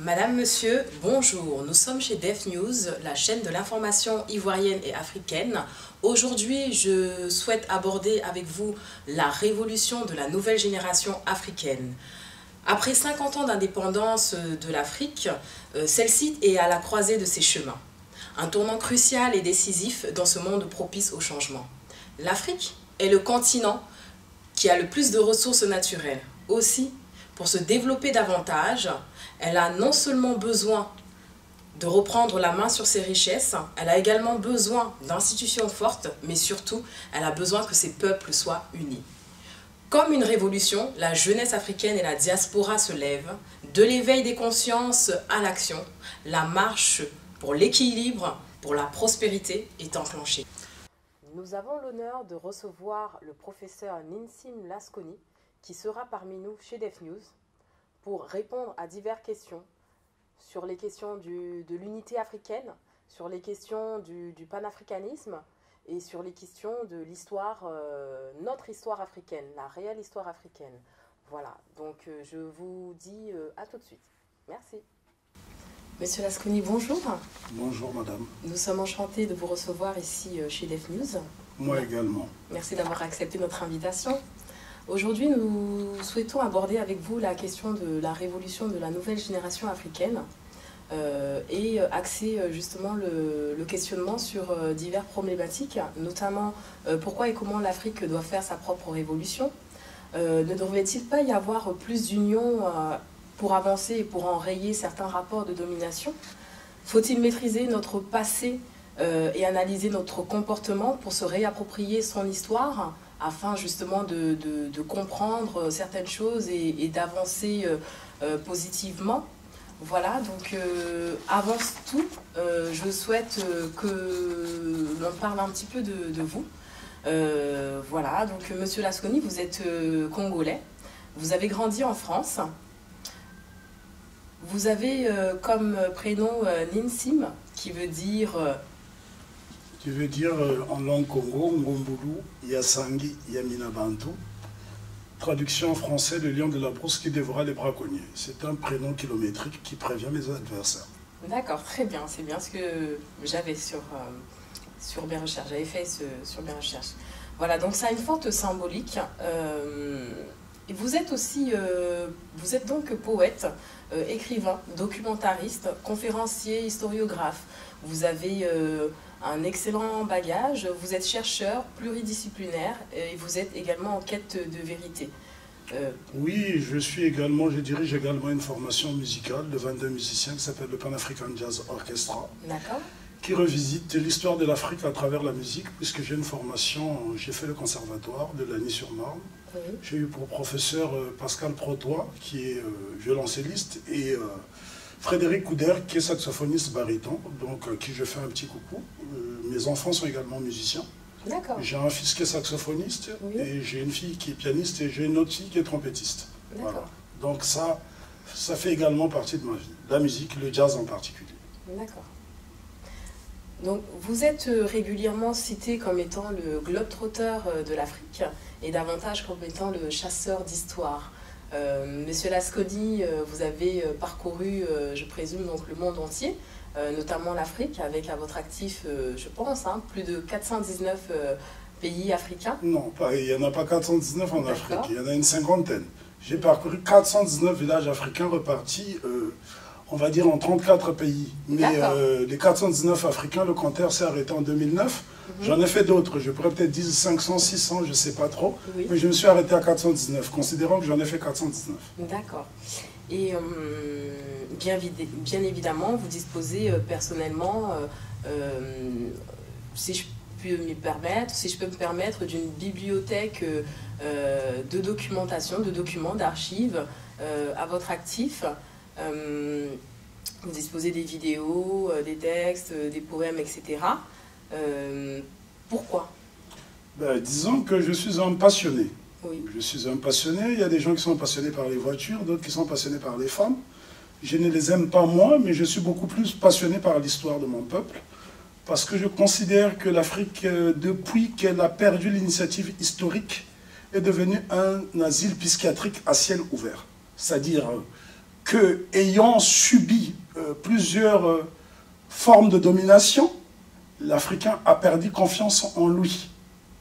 Madame, Monsieur, bonjour. Nous sommes chez Def News, la chaîne de l'information ivoirienne et africaine. Aujourd'hui, je souhaite aborder avec vous la révolution de la nouvelle génération africaine. Après 50 ans d'indépendance de l'Afrique, celle-ci est à la croisée de ses chemins. Un tournant crucial et décisif dans ce monde propice au changement. L'Afrique est le continent qui a le plus de ressources naturelles. Aussi, pour se développer davantage, elle a non seulement besoin de reprendre la main sur ses richesses, elle a également besoin d'institutions fortes, mais surtout, elle a besoin que ses peuples soient unis. Comme une révolution, la jeunesse africaine et la diaspora se lèvent, de l'éveil des consciences à l'action, la marche pour l'équilibre, pour la prospérité est enclenchée. Nous avons l'honneur de recevoir le professeur Ninsim Lasconi, qui sera parmi nous chez Def News, pour répondre à diverses questions sur les questions de l'unité africaine, sur les questions du panafricanisme et sur les questions de l'histoire, notre histoire africaine, la réelle histoire africaine. Voilà, donc je vous dis à tout de suite. Merci. Monsieur Lasconi, bonjour. Bonjour madame. Nous sommes enchantés de vous recevoir ici chez Def News. Moi également. Merci d'avoir accepté notre invitation. Aujourd'hui, nous souhaitons aborder avec vous la question de la révolution de la nouvelle génération africaine et axer justement le questionnement sur diverses problématiques, notamment pourquoi et comment l'Afrique doit faire sa propre révolution. Ne devrait-il pas y avoir plus d'union pour avancer et pour enrayer certains rapports de domination? Faut-il maîtriser notre passé et analyser notre comportement pour se réapproprier son histoire afin justement de comprendre certaines choses et d'avancer positivement? Voilà, donc avant tout, je souhaite que l'on parle un petit peu de vous. Voilà, donc Monsieur Lasconi, vous êtes congolais, vous avez grandi en France. Vous avez comme prénom Ninsim, qui veut dire... en langue Congo, Ngombulu, Yasangi, Yamina Bantu. Traduction en français, le lion de la brousse qui dévora les braconniers. C'est un prénom kilométrique qui prévient mes adversaires. D'accord, très bien. C'est bien ce que j'avais sur mes recherches. J'avais fait sur mes recherches. Voilà, donc ça a une forte symbolique. Et vous êtes aussi, vous êtes donc poète, écrivain, documentariste, conférencier, historiographe. Vous avez un excellent bagage, vous êtes chercheur pluridisciplinaire et vous êtes également en quête de vérité. Oui, je dirige également une formation musicale de 22 musiciens qui s'appelle le Pan African Jazz Orchestra. D'accord. Qui revisite l'histoire de l'Afrique à travers la musique, puisque j'ai une formation, j'ai fait le conservatoire de Lagny-sur-Marne. Oui. J'ai eu pour professeur Pascal Protois, qui est violoncelliste, et Frédéric Couder, qui est saxophoniste baryton, donc à qui je fais un petit coucou. Mes enfants sont également musiciens. D'accord. J'ai un fils qui est saxophoniste, oui. Et j'ai une fille qui est pianiste, et j'ai une autre fille qui est trompettiste. Voilà. Donc ça fait également partie de ma vie, la musique, le jazz en particulier. D'accord. Donc, vous êtes régulièrement cité comme étant le globe-trotter de l'Afrique et davantage comme étant le chasseur d'histoire. Monsieur Lasconi, vous avez parcouru, je présume, donc le monde entier, notamment l'Afrique, avec à votre actif, je pense, plus de 419 pays africains. Non, il n'y en a pas 419 en Afrique, il y en a une cinquantaine. J'ai parcouru 419 villages africains repartis... on va dire en 34 pays. Mais les 419 africains, le compteur s'est arrêté en 2009. J'en ai fait d'autres, je pourrais peut-être dire 500, 600, je ne sais pas trop. Oui. Mais je me suis arrêté à 419, considérant que j'en ai fait 419. D'accord. Et bien évidemment, vous disposez personnellement, si je peux me permettre, d'une bibliothèque de documentation, de documents, d'archives à votre actif. Vous disposez des vidéos, des textes, des poèmes, etc. Pourquoi? Disons que je suis un passionné. Oui. Je suis un passionné. Il y a des gens qui sont passionnés par les voitures, d'autres qui sont passionnés par les femmes. Je ne les aime pas moi, mais je suis beaucoup plus passionné par l'histoire de mon peuple. Parce que je considère que l'Afrique, depuis qu'elle a perdu l'initiative historique, est devenue un asile psychiatrique à ciel ouvert. C'est-à-dire qu'ayant subi plusieurs formes de domination, l'Africain a perdu confiance en lui.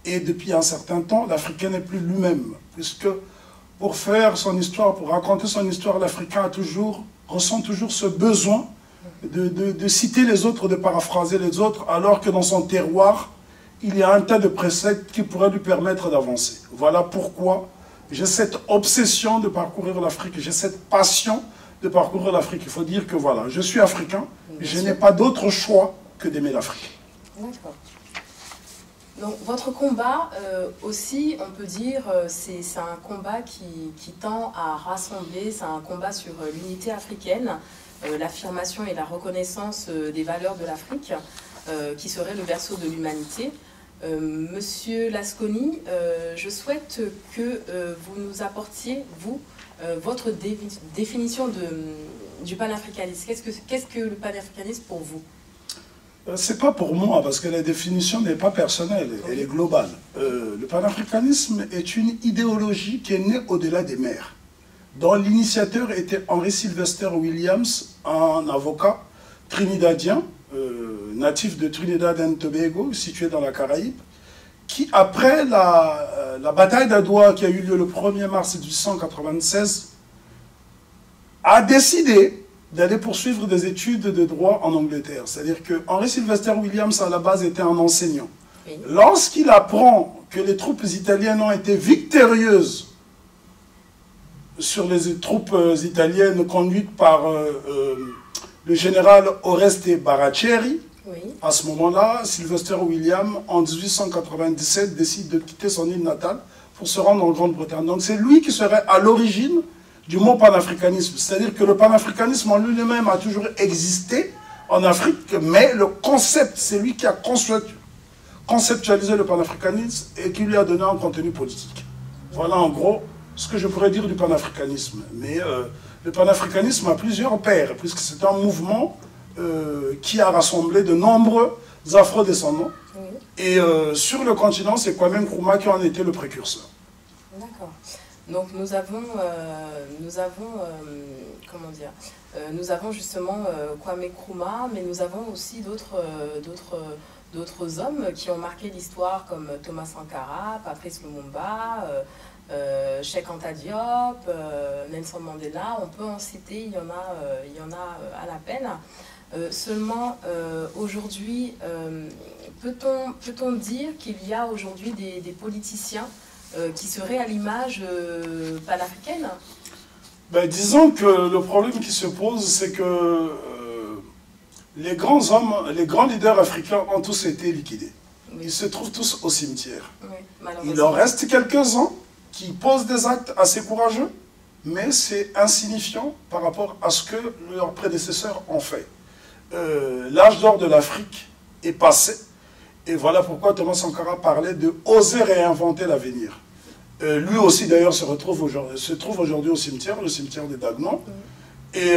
Et depuis un certain temps, l'Africain n'est plus lui-même, puisque pour faire son histoire, pour raconter son histoire, l'Africain ressent toujours ce besoin de citer les autres, de paraphraser les autres, alors que dans son terroir, il y a un tas de préceptes qui pourraient lui permettre d'avancer. Voilà pourquoi j'ai cette obsession de parcourir l'Afrique, j'ai cette passion de parcourir l'Afrique. Il faut dire que voilà, je suis africain, je n'ai pas d'autre choix que d'aimer l'Afrique. D'accord. Donc votre combat aussi, on peut dire, c'est un combat qui tend à rassembler, c'est un combat sur l'unité africaine, l'affirmation et la reconnaissance des valeurs de l'Afrique, qui serait le berceau de l'humanité. Monsieur Lasconi, je souhaite que vous nous apportiez, vous, votre définition du panafricanisme. Qu'est-ce que le panafricanisme pour vous? C'est pas pour moi, parce que la définition n'est pas personnelle, elle est globale. Le panafricanisme est une idéologie qui est née au-delà des mers, dont l'initiateur était Henry Sylvester Williams, un avocat trinidadien, natif de Trinidad and Tobago, situé dans la Caraïbe, qui, après la bataille d'Adwa qui a eu lieu le 1er mars 1896, a décidé d'aller poursuivre des études de droit en Angleterre. C'est-à-dire que Henry Sylvester Williams, à la base, était un enseignant. Oui. Lorsqu'il apprend que les troupes italiennes ont été victorieuses sur les troupes italiennes conduites par le général Oreste Baratieri, oui. À ce moment-là, Sylvester Williams, en 1897, décide de quitter son île natale pour se rendre en Grande-Bretagne. Donc c'est lui qui serait à l'origine du mot panafricanisme. C'est-à-dire que le panafricanisme en lui-même a toujours existé en Afrique, mais le concept, c'est lui qui a conceptualisé le panafricanisme et qui lui a donné un contenu politique. Voilà en gros ce que je pourrais dire du panafricanisme. Mais le panafricanisme a plusieurs pères, puisque c'est un mouvement qui a rassemblé de nombreux afro-descendants. Oui. Et sur le continent, c'est Kwame Nkrumah qui en était le précurseur. D'accord. Donc nous avons justement Kwame Nkrumah, mais nous avons aussi d'autres hommes qui ont marqué l'histoire, comme Thomas Sankara, Patrice Lumumba, Cheikh Anta Diop, Nelson Mandela. On peut en citer, il y en a à la peine. Seulement, aujourd'hui, peut-on dire qu'il y a aujourd'hui des politiciens qui seraient à l'image panafricaine? Ben, disons que le problème qui se pose, c'est que les grands hommes, les grands leaders africains ont tous été liquidés. Oui. Ils se trouvent tous au cimetière. Oui, il en reste quelques-uns qui posent des actes assez courageux, mais c'est insignifiant par rapport à ce que leurs prédécesseurs ont fait. L'âge d'or de l'Afrique est passé, et voilà pourquoi Thomas Sankara parlait de oser réinventer l'avenir. Lui aussi d'ailleurs se trouve aujourd'hui au cimetière, le cimetière de Dagnon, et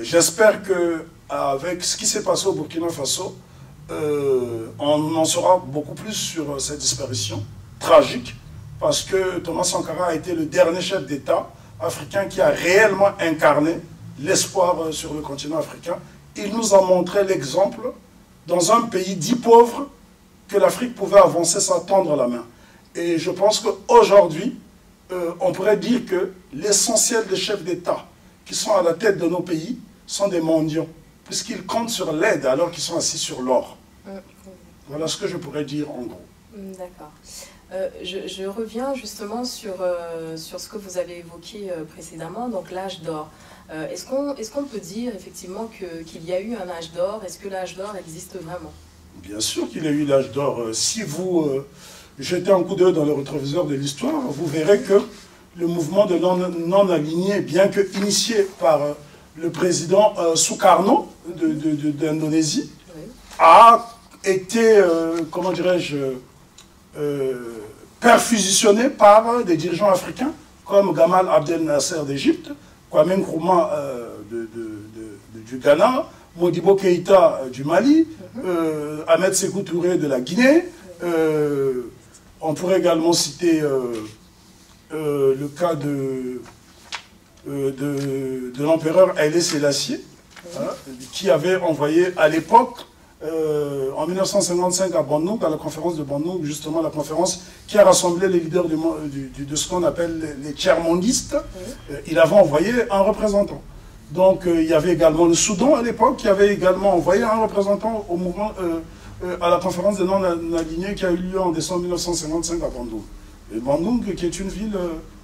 j'espère qu'avec ce qui s'est passé au Burkina Faso, on en saura beaucoup plus sur cette disparition tragique, parce que Thomas Sankara a été le dernier chef d'État africain qui a réellement incarné l'espoir sur le continent africain. Il nous a montré l'exemple, dans un pays dit pauvre, que l'Afrique pouvait avancer sans tendre la main. Et je pense qu'aujourd'hui, on pourrait dire que l'essentiel des chefs d'État qui sont à la tête de nos pays sont des mendiants, puisqu'ils comptent sur l'aide alors qu'ils sont assis sur l'or. Voilà ce que je pourrais dire en gros. D'accord. Je reviens justement sur ce que vous avez évoqué précédemment, donc l'âge d'or. Est-ce qu'on peut dire effectivement qu'il y a eu un âge d'or? Est-ce que l'âge d'or existe vraiment? Bien sûr qu'il y a eu l'âge d'or. Si vous jetez un coup d'œil dans le rétroviseur de l'histoire, vous verrez que le mouvement de non-aligné, bien que initié par le président Sukarno d'Indonésie, oui. A été, comment dirais-je, perfusionné par des dirigeants africains comme Gamal Abdel Nasser d'Égypte, Kwame Nkrumah du Ghana, Modibo Keïta du Mali, Ahmed Sékou Touré de la Guinée. On pourrait également citer le cas de l'empereur Haïlé Sélassié, hein, qui avait envoyé à l'époque, en 1955 à Bandung, à la conférence de Bandung, justement la conférence qui a rassemblé les leaders de ce qu'on appelle les tiers-mondistes, il avait envoyé un représentant. Donc il y avait également le Soudan à l'époque, qui avait également envoyé un représentant au mouvement, à la conférence des non-alignés qui a eu lieu en décembre 1955 à Bandung. Et Bandung qui est une ville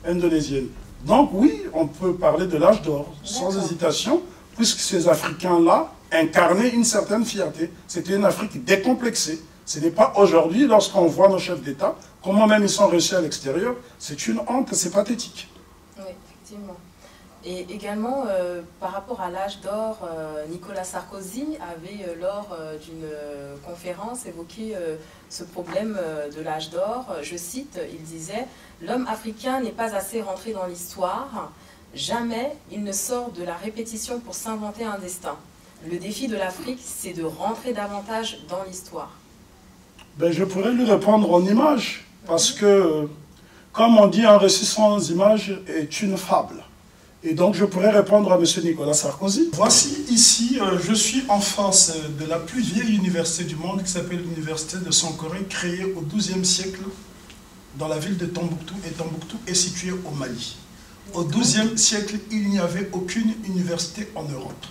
indonésienne. Donc oui, on peut parler de l'âge d'or, sans hésitation, puisque ces Africains-là incarnaient une certaine fierté. C'était une Afrique décomplexée. Ce n'est pas aujourd'hui, lorsqu'on voit nos chefs d'État, comment même ils sont réussis à l'extérieur, c'est une honte, c'est pathétique. Oui, effectivement. Et également, par rapport à l'âge d'or, Nicolas Sarkozy avait, lors d'une conférence, évoqué ce problème de l'âge d'or. Je cite, il disait « L'homme africain n'est pas assez rentré dans l'histoire. Jamais il ne sort de la répétition pour s'inventer un destin. Le défi de l'Afrique, c'est de rentrer davantage dans l'histoire. » Ben, je pourrais lui répondre en images, parce que, comme on dit, un récit sans image est une fable. Et donc, je pourrais répondre à M. Nicolas Sarkozy. Voici ici, je suis en face de la plus vieille université du monde, qui s'appelle l'université de Sankoré, créée au XIIe siècle dans la ville de Tombouctou. Et Tombouctou est située au Mali. Au XIIe siècle, il n'y avait aucune université en Europe.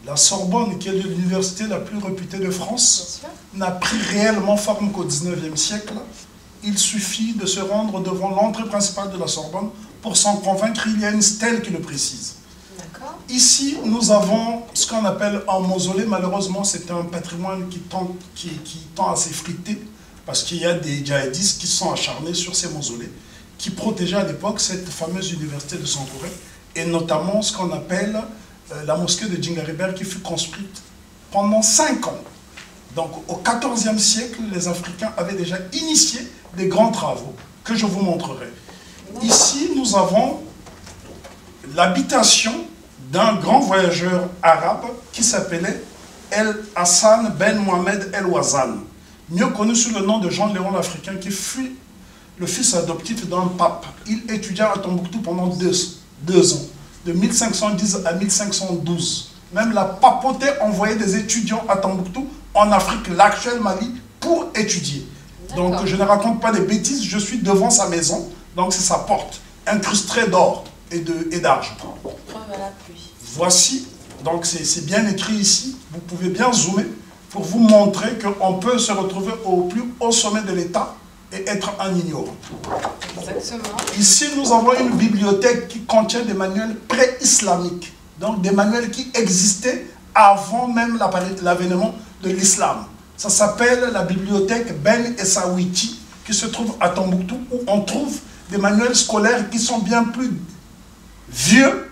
La Sorbonne, qui est l'université la plus réputée de France, n'a pris réellement forme qu'au XIXe siècle. Il suffit de se rendre devant l'entrée principale de la Sorbonne pour s'en convaincre, il y a une stèle qui le précise. Ici, nous avons ce qu'on appelle un mausolée. Malheureusement, c'est un patrimoine qui tend à s'effriter parce qu'il y a des djihadistes qui sont acharnés sur ces mausolées, qui protégeaient à l'époque cette fameuse université de Sankoré, et notamment ce qu'on appelle la mosquée de Djingaribert, qui fut construite pendant 5 ans. Donc, au XIVe siècle, les Africains avaient déjà initié des grands travaux que je vous montrerai. Ici, nous avons l'habitation d'un grand voyageur arabe qui s'appelait El Hassan Ben Mohamed El Ouazan, mieux connu sous le nom de Jean-Léon l'Africain, qui fut le fils adoptif d'un pape. Il étudia à Tombouctou pendant 2 ans, de 1510 à 1512. Même la papauté envoyait des étudiants à Tombouctou, en Afrique, l'actuel Mali, pour étudier. Donc je ne raconte pas des bêtises, je suis devant sa maison. Donc c'est sa porte, incrustée d'or et d'argent. Voici, donc c'est bien écrit ici, vous pouvez bien zoomer pour vous montrer qu'on peut se retrouver au plus haut sommet de l'État et être un ignorant. Exactement. Ici, nous avons une bibliothèque qui contient des manuels pré-islamiques, donc des manuels qui existaient avant même l'avènement de l'islam. Ça s'appelle la bibliothèque Ben Essaouiti, qui se trouve à Tombouctou, où on trouve des manuels scolaires qui sont bien plus vieux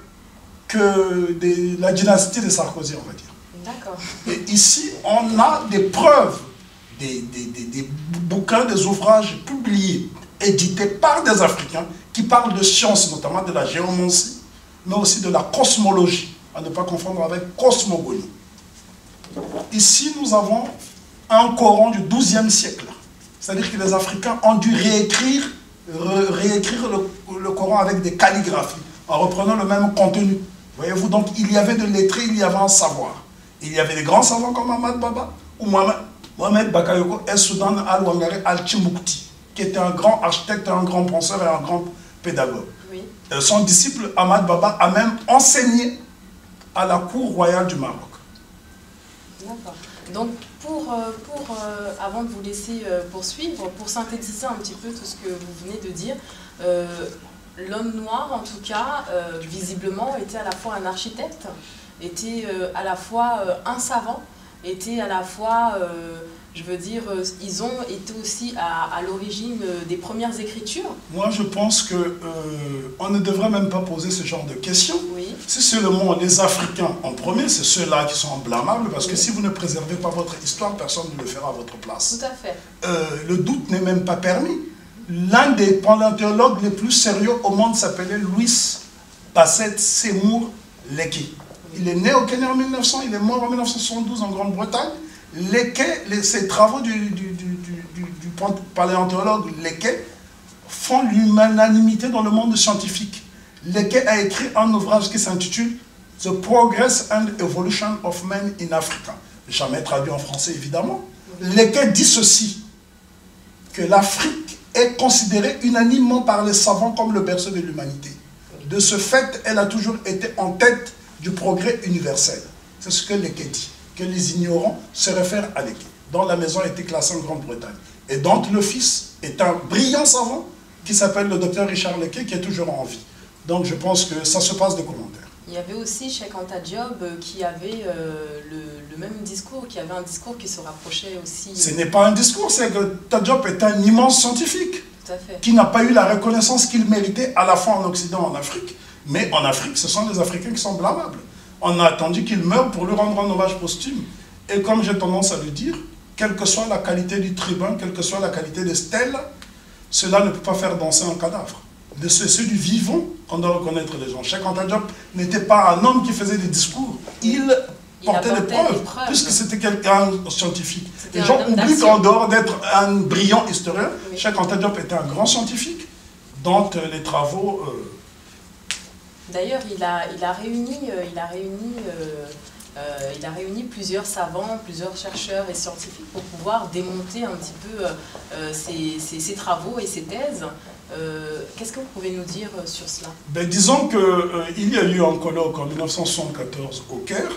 que la dynastie de Sarkozy, on va dire. D'accord. Et ici, on a des preuves, des bouquins, des ouvrages publiés, édités par des Africains, qui parlent de sciences, notamment de la géomancie, mais aussi de la cosmologie, à ne pas confondre avec cosmogonie. Ici, nous avons un Coran du XIIe siècle. C'est-à-dire que les Africains ont dû réécrire le Coran avec des calligraphies, en reprenant le même contenu. Voyez-vous, donc il y avait de lettrés, il y avait un savoir. Il y avait des grands savants comme Ahmad Baba ou Mohamed Bakayoko et Soudan Al-Wangari Al-Chimbukti, qui était un grand architecte, un grand penseur et un grand pédagogue. Oui. Son disciple Ahmad Baba a même enseigné à la cour royale du Maroc. D'accord. Donc, avant de vous laisser poursuivre, pour synthétiser un petit peu tout ce que vous venez de dire, l'homme noir, en tout cas, visiblement, était à la fois un architecte, était à la fois un savant, était à la fois, je veux dire, ils ont été aussi à l'origine des premières écritures. Moi, je pense qu'on ne devrait même pas poser ce genre de questions. Oui. Si seulement les Africains en premier, c'est ceux-là qui sont blâmables, parce que si vous ne préservez pas votre histoire, personne ne le fera à votre place. Tout à fait. Le doute n'est même pas permis. L'un des paléontologues les plus sérieux au monde s'appelait Louis Passet Seymour Leakey. Il est né au Kenya en 1900, il est mort en 1972 en Grande-Bretagne. Ces travaux du paléontologue Leakey font l'unanimité dans le monde scientifique. Lequel a écrit un ouvrage qui s'intitule The Progress and Evolution of Man in Africa. Jamais traduit en français, évidemment. Lequel dit ceci, que l'Afrique est considérée unanimement par les savants comme le berceau de l'humanité. De ce fait, elle a toujours été en tête du progrès universel. C'est ce que Lequel dit, que les ignorants se réfèrent à Lequel, dont la maison a été classée en Grande-Bretagne. Et dont le fils est un brillant savant qui s'appelle le docteur Richard Lequel, qui est toujours en vie. Donc je pense que ça se passe de commentaires. Il y avait aussi Cheikh Anta Diop qui avait le même discours, qui avait un discours qui se rapprochait aussi... Ce n'est pas un discours, c'est que Anta Diop est un immense scientifique qui n'a pas eu la reconnaissance qu'il méritait à la fois en Occident et en Afrique. Mais en Afrique, ce sont les Africains qui sont blâmables. On a attendu qu'il meure pour lui rendre un hommage posthume. Et comme j'ai tendance à le dire, quelle que soit la qualité du tribun, quelle que soit la qualité des stèles, cela ne peut pas faire danser un cadavre. C'est du vivant qu'on doit reconnaître les gens. Cheikh Anta Diop n'était pas un homme qui faisait des discours. Il portait des preuves, puisque c'était quelqu'un scientifique. Les gens oublient qu'en dehors d'être un brillant historien, Cheikh Anta Diop était un grand scientifique, dont les travaux... D'ailleurs, il a réuni plusieurs savants, plusieurs chercheurs et scientifiques pour pouvoir démonter un petit peu ses travaux et ses thèses. Qu'est-ce que vous pouvez nous dire sur cela? Disons qu'il y a eu un colloque en 1974 au Caire,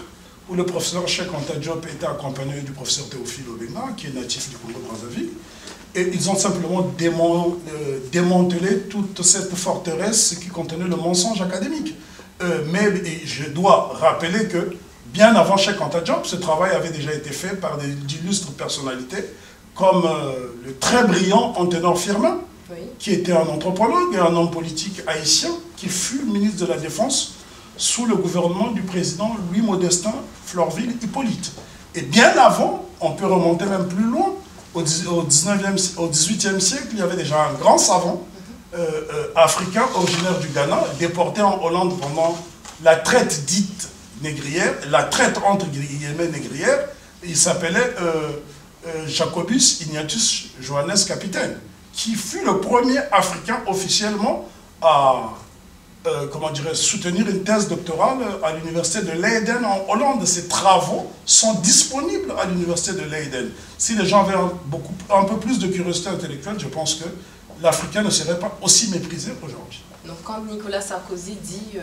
où le professeur Cheikh Anta Diop était accompagné du professeur Théophile Obenga, qui est natif du Congo-Brazzaville, et ils ont simplement démantelé toute cette forteresse qui contenait le mensonge académique. Mais je dois rappeler que, bien avant Cheikh Anta Diop, ce travail avait déjà été fait par d'illustres personnalités, comme le très brillant Anténor Firmin, qui était un anthropologue et un homme politique haïtien, qui fut ministre de la Défense sous le gouvernement du président Louis Modestin Florville Hippolyte. Et bien avant, on peut remonter même plus loin, au XVIIIe siècle, il y avait déjà un grand savant africain originaire du Ghana, déporté en Hollande pendant la traite dite négrière, la traite entre guillemets négrière. Il s'appelait Jacobus Ignatius Johannes Capitaine, qui fut le premier Africain officiellement à soutenir une thèse doctorale à l'université de Leiden en Hollande. Ces travaux sont disponibles à l'université de Leiden. Si les gens avaient un peu plus de curiosité intellectuelle, je pense que l'Africain ne serait pas aussi méprisé aujourd'hui. Donc quand Nicolas Sarkozy dit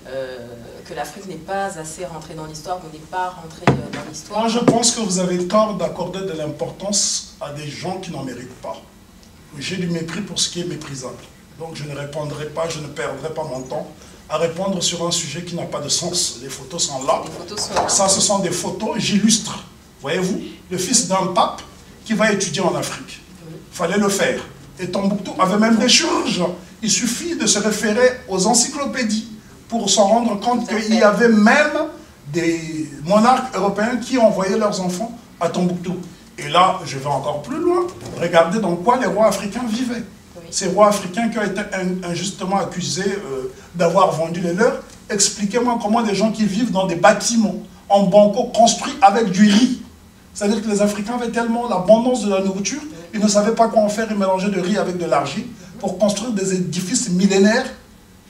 que l'Afrique n'est pas assez rentrée dans l'histoire, ou n'est pas rentrée dans l'histoire... Moi, je pense que vous avez tort d'accorder de l'importance à des gens qui n'en méritent pas. J'ai du mépris pour ce qui est méprisable. Donc je ne répondrai pas, je ne perdrai pas mon temps à répondre sur un sujet qui n'a pas de sens. Les photos sont là. Les photos sont là. Ça, ce sont des photos, j'illustre. Voyez-vous, le fils d'un pape qui va étudier en Afrique. Il fallait le faire. Et Tombouctou avait même des chirurgiens. Il suffit de se référer aux encyclopédies pour s'en rendre compte qu'il y avait même des monarques européens qui envoyaient leurs enfants à Tombouctou. Et là, je vais encore plus loin. Regardez dans quoi les rois africains vivaient. Ces rois africains qui ont été injustement accusés d'avoir vendu les leurs, expliquez-moi comment des gens qui vivent dans des bâtiments en banco construits avec du riz. C'est-à-dire que les Africains avaient tellement l'abondance de la nourriture, ils ne savaient pas quoi en faire, ils mélangeaient de riz avec de l'argile pour construire des édifices millénaires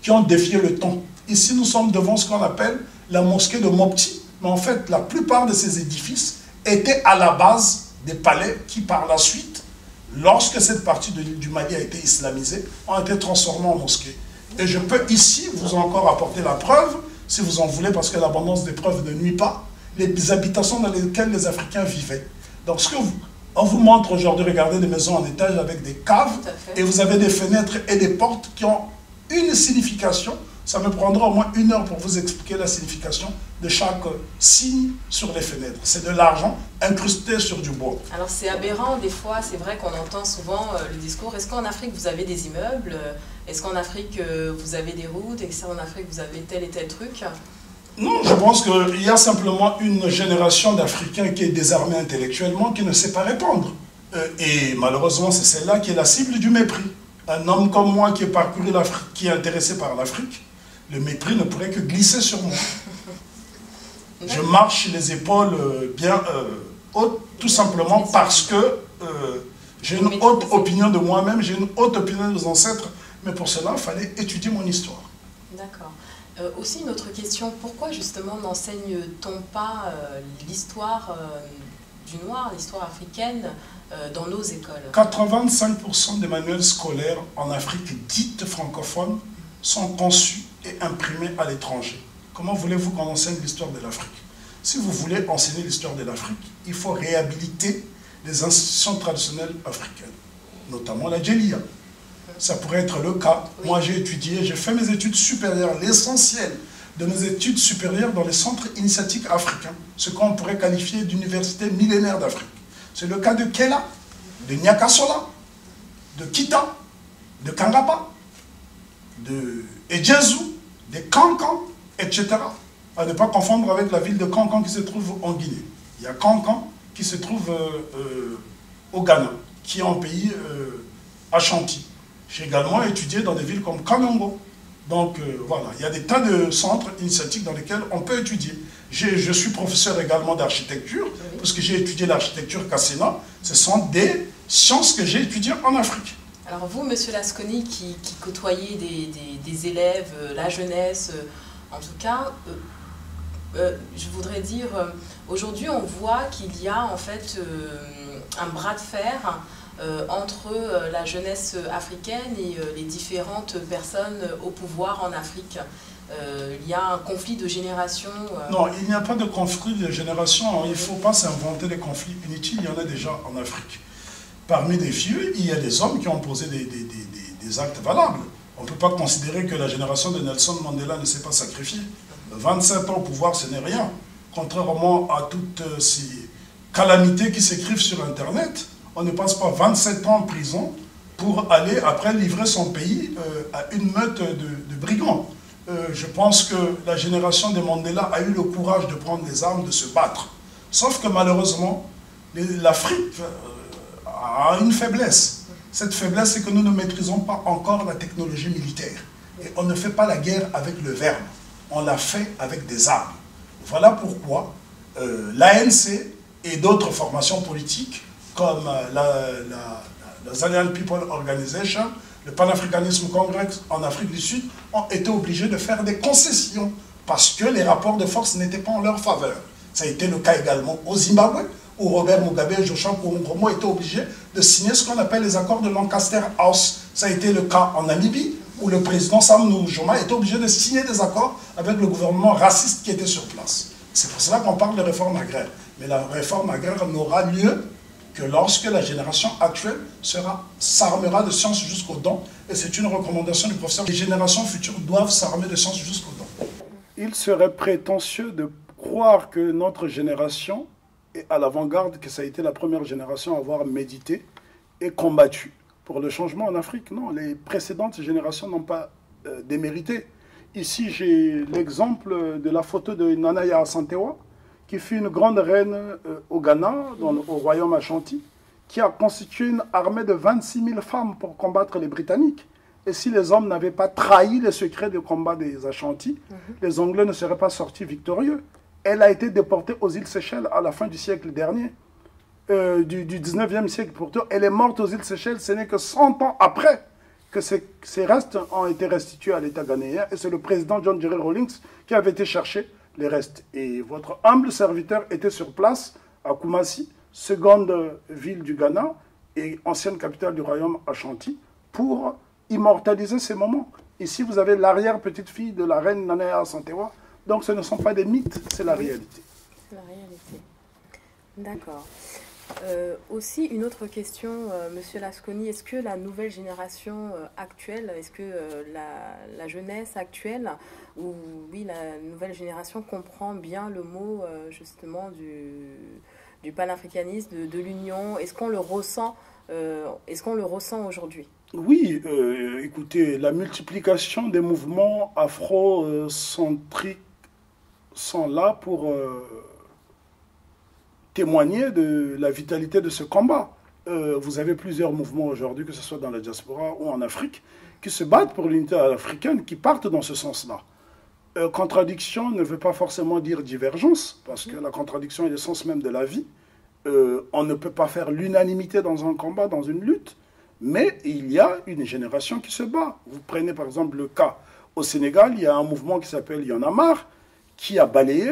qui ont défié le temps. Ici, nous sommes devant ce qu'on appelle la mosquée de Mopti, mais en fait, la plupart de ces édifices étaient à la base des palais qui, par la suite, lorsque cette partie du Mali a été islamisée, ont été transformés en mosquées. Et je peux ici vous encore apporter la preuve, si vous en voulez, parce que l'abondance des preuves ne nuit pas, les habitations dans lesquelles les Africains vivaient. Donc, on vous montre aujourd'hui, regardez des maisons en étage avec des caves, et vous avez des fenêtres et des portes qui ont une signification. Ça me prendra au moins 1 heure pour vous expliquer la signification de chaque signe sur les fenêtres. C'est de l'argent incrusté sur du bois. Alors c'est aberrant, des fois, c'est vrai qu'on entend souvent le discours, est-ce qu'en Afrique vous avez des immeubles? Est-ce qu'en Afrique vous avez des routes? Est-ce qu'en Afrique vous avez tel et tel truc? Non, je pense qu'il y a simplement une génération d'Africains qui est désarmée intellectuellement, qui ne sait pas répondre. Et malheureusement, c'est celle-là qui est la cible du mépris. Un homme comme moi qui est parcouru l'Afrique, qui est intéressé par l'Afrique, le mépris ne pourrait que glisser sur moi. Je marche les épaules bien hautes, tout simplement parce que j'ai une haute opinion de moi-même, j'ai une haute opinion de nos ancêtres, mais pour cela, il fallait étudier mon histoire. D'accord. Aussi une autre question, pourquoi justement n'enseigne-t-on pas l'histoire du noir, l'histoire africaine dans nos écoles? 85% des manuels scolaires en Afrique dite francophone sont conçus et imprimés à l'étranger. Comment voulez-vous qu'on enseigne l'histoire de l'Afrique? Si vous voulez enseigner l'histoire de l'Afrique, il faut réhabiliter les institutions traditionnelles africaines, notamment la Djelia. Ça pourrait être le cas. Oui. Moi, j'ai étudié, j'ai fait mes études supérieures, l'essentiel de mes études supérieures dans les centres initiatiques africains, ce qu'on pourrait qualifier d'université millénaire d'Afrique. C'est le cas de Kela, de Nyakasola, de Kita, de Kangapa, de Edjezu, de Kankan, etc. À ne pas confondre avec la ville de Kankan qui se trouve en Guinée. Il y a Kankan qui se trouve au Ghana, qui est un pays Ashanti. J'ai également étudié dans des villes comme Kanongo. Donc voilà, il y a des tas de centres initiatiques dans lesquels on peut étudier. Je suis professeur également d'architecture, parce que j'ai étudié l'architecture Cassena. Ce sont des sciences que j'ai étudiées en Afrique. Alors vous, Monsieur Lasconi, qui côtoyez des élèves, la jeunesse, en tout cas, je voudrais dire, aujourd'hui on voit qu'il y a en fait un bras de fer entre la jeunesse africaine et les différentes personnes au pouvoir en Afrique. Il y a un conflit de génération. Non, il n'y a pas de conflit de génération. Il ne faut pas s'inventer des conflits inutiles. Il y en a déjà en Afrique. Parmi les vieux, il y a des hommes qui ont posé des actes valables. On ne peut pas considérer que la génération de Nelson Mandela ne s'est pas sacrifiée. 27 ans au pouvoir, ce n'est rien. Contrairement à toutes ces calamités qui s'écrivent sur Internet, on ne passe pas 27 ans en prison pour aller après livrer son pays à une meute de brigands. Je pense que la génération de Mandela a eu le courage de prendre des armes, de se battre. Sauf que malheureusement, l'Afrique a une faiblesse. Cette faiblesse, c'est que nous ne maîtrisons pas encore la technologie militaire. Et on ne fait pas la guerre avec le verbe. On la fait avec des armes. Voilà pourquoi l'ANC et d'autres formations politiques comme la Zambian People Organization, le Pan-Africanisme Congress en Afrique du Sud, ont été obligés de faire des concessions parce que les rapports de force n'étaient pas en leur faveur. Ça a été le cas également au Zimbabwe, où Robert Mugabe et Joshua Nkomo étaient obligés de signer ce qu'on appelle les accords de Lancaster House. Ça a été le cas en Namibie, où le président Sam Nujoma était obligé de signer des accords avec le gouvernement raciste qui était sur place. C'est pour cela qu'on parle de réforme agraire. Mais la réforme agraire n'aura lieu que lorsque la génération actuelle s'armera de sciences jusqu'aux dents. Et c'est une recommandation du professeur. Les générations futures doivent s'armer de sciences jusqu'aux dents. Il serait prétentieux de croire que notre génération est à l'avant-garde, que ça a été la première génération à avoir médité et combattu pour le changement en Afrique. Non, les précédentes générations n'ont pas démérité. Ici, j'ai l'exemple de la photo de Nana Asantewa, qui fut une grande reine au Ghana, au royaume Ashanti, qui a constitué une armée de 26 000 femmes pour combattre les Britanniques. Et si les hommes n'avaient pas trahi les secrets de combat des Ashanti, les Anglais ne seraient pas sortis victorieux. Elle a été déportée aux îles Seychelles à la fin du siècle dernier, du 19e siècle pourtant. Elle est morte aux îles Seychelles, ce n'est que 100 ans après que ces restes ont été restitués à l'État ghanéen. Et c'est le président John Jerry Rawlings qui avait été chercher les restes. Et votre humble serviteur était sur place à Kumasi, seconde ville du Ghana et ancienne capitale du royaume Ashanti, pour immortaliser ces moments. Ici, vous avez l'arrière-petite-fille de la reine Nana Asantewa. Donc ce ne sont pas des mythes, c'est la réalité. C'est la réalité. D'accord. Aussi, une autre question, Monsieur Lasconi, est-ce que la nouvelle génération actuelle, est-ce que la jeunesse actuelle, ou oui, la nouvelle génération comprend bien le mot justement du panafricanisme, de l'union? Est-ce qu'on le ressent, aujourd'hui? Oui, écoutez, la multiplication des mouvements afrocentriques sont là pour témoigner de la vitalité de ce combat. Vous avez plusieurs mouvements aujourd'hui, que ce soit dans la diaspora ou en Afrique, qui se battent pour l'unité africaine, qui partent dans ce sens-là. Contradiction ne veut pas forcément dire divergence, parce que la contradiction est le sens même de la vie. On ne peut pas faire l'unanimité dans un combat, dans une lutte, mais il y a une génération qui se bat. Vous prenez par exemple le cas Au Sénégal, il y a un mouvement qui s'appelle Y en a marre, qui a balayé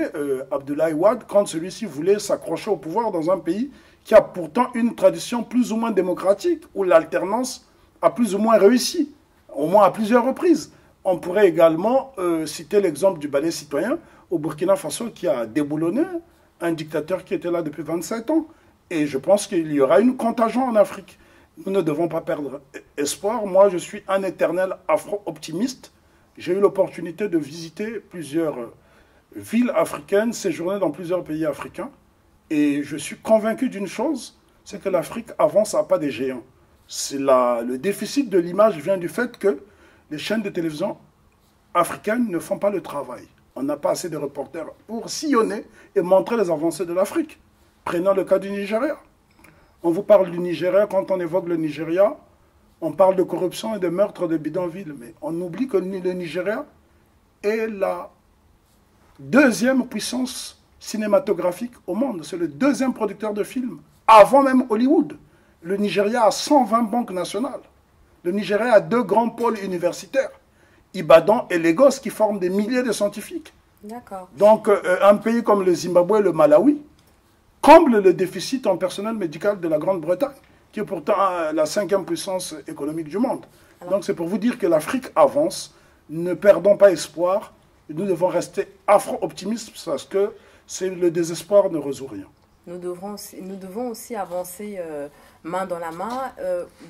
Abdoulaye Wade quand celui-ci voulait s'accrocher au pouvoir dans un pays qui a pourtant une tradition plus ou moins démocratique, où l'alternance a plus ou moins réussi, au moins à plusieurs reprises. On pourrait également citer l'exemple du balai citoyen au Burkina Faso qui a déboulonné un dictateur qui était là depuis 27 ans. Et je pense qu'il y aura une contagion en Afrique. Nous ne devons pas perdre espoir. Moi, je suis un éternel afro-optimiste. J'ai eu l'opportunité de visiter plusieurs villes africaines, séjourner dans plusieurs pays africains. Et je suis convaincu d'une chose, c'est que l'Afrique avance à pas des géants. Le déficit de l'image vient du fait que les chaînes de télévision africaines ne font pas le travail. On n'a pas assez de reporters pour sillonner et montrer les avancées de l'Afrique. Prenons le cas du Nigeria. On vous parle du Nigeria, quand on évoque le Nigeria, on parle de corruption et de meurtre de bidonville. Mais on oublie que le Nigeria est la deuxième puissance cinématographique au monde. C'est le deuxième producteur de films, avant même Hollywood. Le Nigeria a 120 banques nationales. Le Nigeria a 2 grands pôles universitaires, Ibadan et Lagos, qui forment des milliers de scientifiques. D'accord. Donc, un pays comme le Zimbabwe et le Malawi comble le déficit en personnel médical de la Grande-Bretagne, qui est pourtant la 5e puissance économique du monde. Alors, donc, c'est pour vous dire que l'Afrique avance. Ne perdons pas espoir. Nous devons rester afro-optimistes parce que le désespoir ne résout rien. Nous devons aussi avancer main dans la main.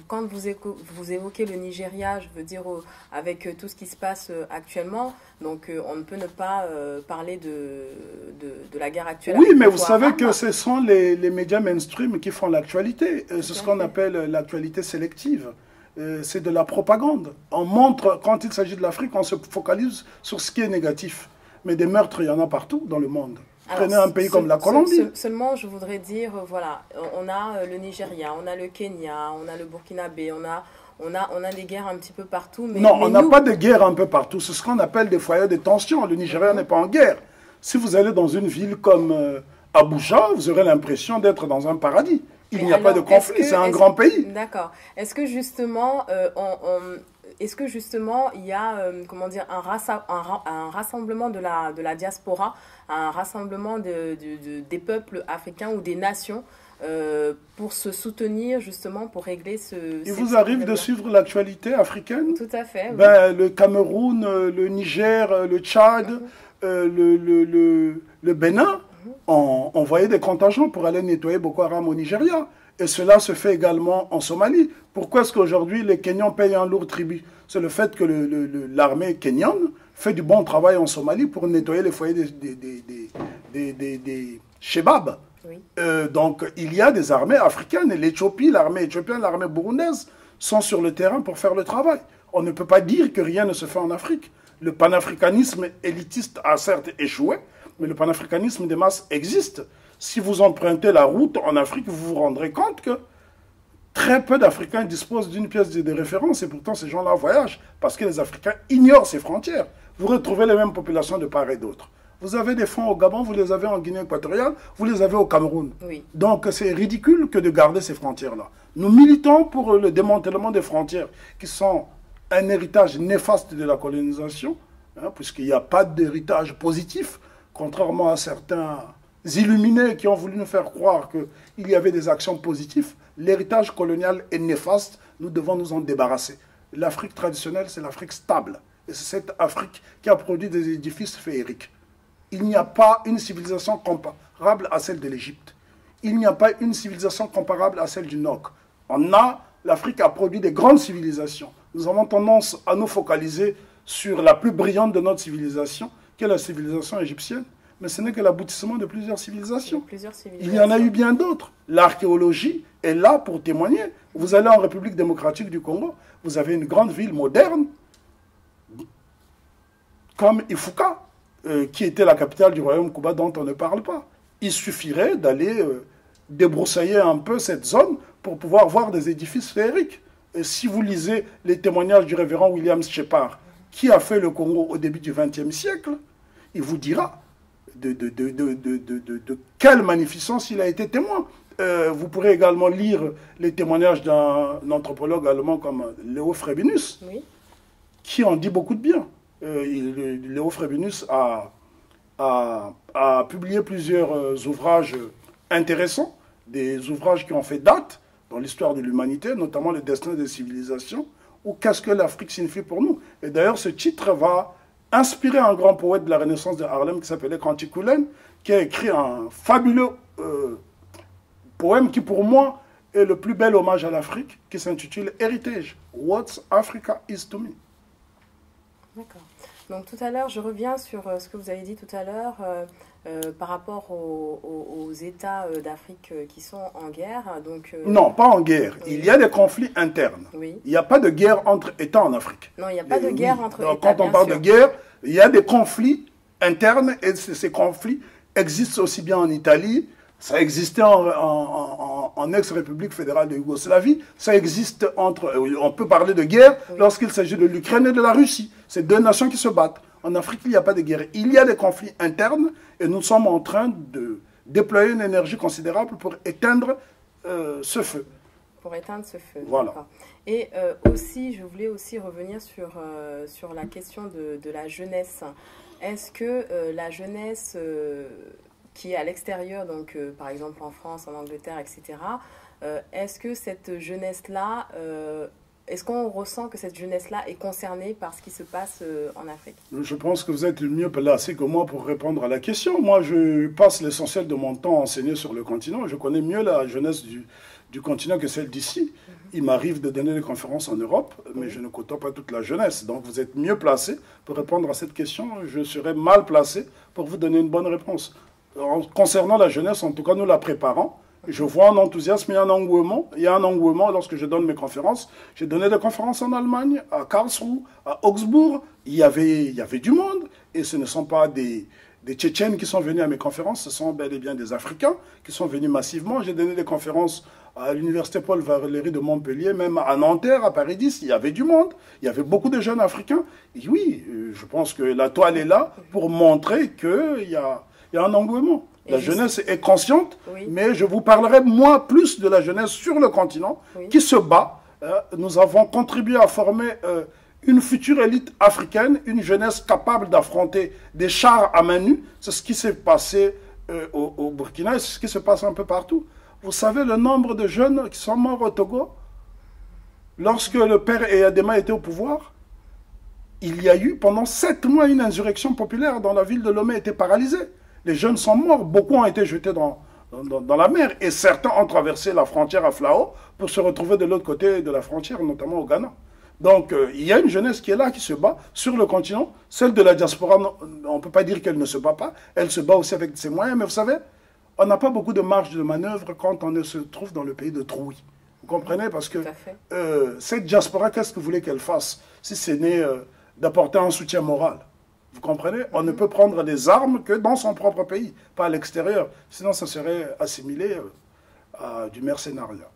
Quand vous évoquez le Nigeria, je veux dire avec tout ce qui se passe actuellement, donc on ne peut ne pas parler de la guerre actuelle. Oui, mais vous savez que ce sont les médias mainstream qui font l'actualité. C'est ce qu'on appelle l'actualité sélective. C'est de la propagande. On montre, quand il s'agit de l'Afrique, on se focalise sur ce qui est négatif. Mais des meurtres, il y en a partout dans le monde. Prenez un pays comme la Colombie. Seulement, je voudrais dire, voilà, on a le Nigeria, on a le Kenya, on a le Burkinabé, on a des guerres un petit peu partout. Non, on n'a pas de guerre un peu partout. C'est ce qu'on appelle des foyers de tension. Le Nigeria n'est pas en guerre. Si vous allez dans une ville comme Abuja, vous aurez l'impression d'être dans un paradis. Il n'y a pas de conflit, c'est un grand pays. D'accord. Est-ce que justement, il y a comment dire, un rassemblement de la diaspora, un rassemblement des peuples africains ou des nations pour se soutenir justement, pour régler Il vous arrive de suivre l'actualité africaine? Tout à fait. Ben, le Cameroun, le Niger, le Tchad, le Bénin ont envoyé des contingents pour aller nettoyer Boko Haram au Nigeria. Et cela se fait également en Somalie. Pourquoi est-ce qu'aujourd'hui les Kenyans payent un lourd tribut? C'est le fait que l'armée kenyane fait du bon travail en Somalie pour nettoyer les foyers des Shebabs. Oui. Donc il y a des armées africaines. Et l'Éthiopie, l'armée éthiopienne, l'armée burundaise sont sur le terrain pour faire le travail. On ne peut pas dire que rien ne se fait en Afrique. Le panafricanisme élitiste a certes échoué, mais le panafricanisme des masses existe. Si vous empruntez la route en Afrique, vous vous rendrez compte que très peu d'Africains disposent d'une pièce de référence et pourtant ces gens-là voyagent parce que les Africains ignorent ces frontières. Vous retrouvez les mêmes populations de part et d'autre. Vous avez des fonds au Gabon, vous les avez en Guinée équatoriale, vous les avez au Cameroun. Oui. Donc c'est ridicule que de garder ces frontières-là. Nous militons pour le démantèlement des frontières qui sont un héritage néfaste de la colonisation, hein, puisqu'il n'y a pas d'héritage positif, contrairement à certains illuminés qui ont voulu nous faire croire qu'il y avait des actions positives. L'héritage colonial est néfaste, nous devons nous en débarrasser. L'Afrique traditionnelle, c'est l'Afrique stable. Et c'est cette Afrique qui a produit des édifices féeriques. Il n'y a pas une civilisation comparable à celle de l'Égypte. Il n'y a pas une civilisation comparable à celle du Nord. L'Afrique a produit des grandes civilisations. Nous avons tendance à nous focaliser sur la plus brillante de notre civilisation, qui est la civilisation égyptienne. Mais ce n'est que l'aboutissement de plusieurs civilisations. Il y en a eu bien d'autres. L'archéologie est là pour témoigner. Vous allez en République démocratique du Congo, vous avez une grande ville moderne, comme Ifuka, qui était la capitale du royaume Kuba dont on ne parle pas. Il suffirait d'aller débroussailler un peu cette zone pour pouvoir voir des édifices féeriques. Et si vous lisez les témoignages du révérend William Shepard, qui a fait le Congo au début du XXe siècle, il vous dira de quelle magnificence il a été témoin. Vous pourrez également lire les témoignages d'un anthropologue allemand comme Léo Frébinus, oui, qui en dit beaucoup de bien. Léo Frébinus a publié plusieurs ouvrages intéressants, des ouvrages qui ont fait date dans l'histoire de l'humanité, notamment le destin des civilisations, ou qu'est-ce que l'Afrique signifie pour nous. Et d'ailleurs, ce titre va inspirer un grand poète de la Renaissance de Harlem qui s'appelait Kantikoulen, qui a écrit un fabuleux poème qui, pour moi, est le plus bel hommage à l'Afrique, qui s'intitule Heritage, What Africa is to me. D'accord. Donc tout à l'heure, je reviens sur ce que vous avez dit tout à l'heure par rapport aux États d'Afrique qui sont en guerre. Donc, non, pas en guerre. Oui. Il y a des conflits internes. Oui. Il n'y a pas de guerre entre États en Afrique. Non, il n'y a pas de guerre entre États. Quand on parle de guerre, il y a des conflits internes et ces conflits existent aussi bien en Italie, ça existait en ex-République fédérale de Yougoslavie, ça existe entre... On peut parler de guerre lorsqu'il s'agit de l'Ukraine et de la Russie. C'est deux nations qui se battent. En Afrique, il n'y a pas de guerre. Il y a des conflits internes et nous sommes en train de déployer une énergie considérable pour éteindre ce feu. Pour éteindre ce feu. Voilà. Et aussi, je voulais aussi revenir sur la question de la jeunesse. Est-ce que la jeunesse... qui est à l'extérieur, donc par exemple en France, en Angleterre, etc. Est-ce que cette jeunesse-là, est-ce qu'on ressent que cette jeunesse-là est concernée par ce qui se passe en Afrique? Je pense que vous êtes mieux placé que moi pour répondre à la question. Moi, je passe l'essentiel de mon temps à enseigner sur le continent. Je connais mieux la jeunesse du continent que celle d'ici. Il m'arrive de donner des conférences en Europe, mais je ne côtoie pas toute la jeunesse. Donc vous êtes mieux placé pour répondre à cette question. Je serais mal placé pour vous donner une bonne réponse. Concernant la jeunesse, en tout cas, nous la préparons. Je vois un enthousiasme et un engouement. Il y a un engouement lorsque je donne mes conférences. J'ai donné des conférences en Allemagne, à Karlsruhe, à Augsbourg. Il y avait du monde. Et ce ne sont pas des Tchétchènes qui sont venus à mes conférences. Ce sont bel et bien des Africains qui sont venus massivement. J'ai donné des conférences à l'université Paul Valéry de Montpellier, même à Nanterre, à Paris 10. Il y avait du monde. Il y avait beaucoup de jeunes Africains. Et oui, je pense que la toile est là pour montrer qu'il y a un engouement. La jeunesse est consciente, mais je vous parlerai, moi, plus de la jeunesse sur le continent qui se bat. Nous avons contribué à former une future élite africaine, une jeunesse capable d'affronter des chars à main nue. C'est ce qui s'est passé au Burkina et c'est ce qui se passe un peu partout. Vous savez le nombre de jeunes qui sont morts au Togo lorsque le père Eyadema était au pouvoir? Il y a eu pendant 7 mois une insurrection populaire dont la ville de Lomé était paralysée. Les jeunes sont morts, beaucoup ont été jetés dans la mer et certains ont traversé la frontière à Flao pour se retrouver de l'autre côté de la frontière, notamment au Ghana. Donc il y a une jeunesse qui est là, qui se bat sur le continent. Celle de la diaspora, on ne peut pas dire qu'elle ne se bat pas, elle se bat aussi avec ses moyens, mais vous savez, on n'a pas beaucoup de marge de manœuvre quand on se trouve dans le pays de Trouy. Vous comprenez? Parce que cette diaspora, qu'est-ce que vous voulez qu'elle fasse si ce n'est d'apporter un soutien moral? Vous comprenez? On ne peut prendre des armes que dans son propre pays, pas à l'extérieur. Sinon, ça serait assimilé à du mercenariat.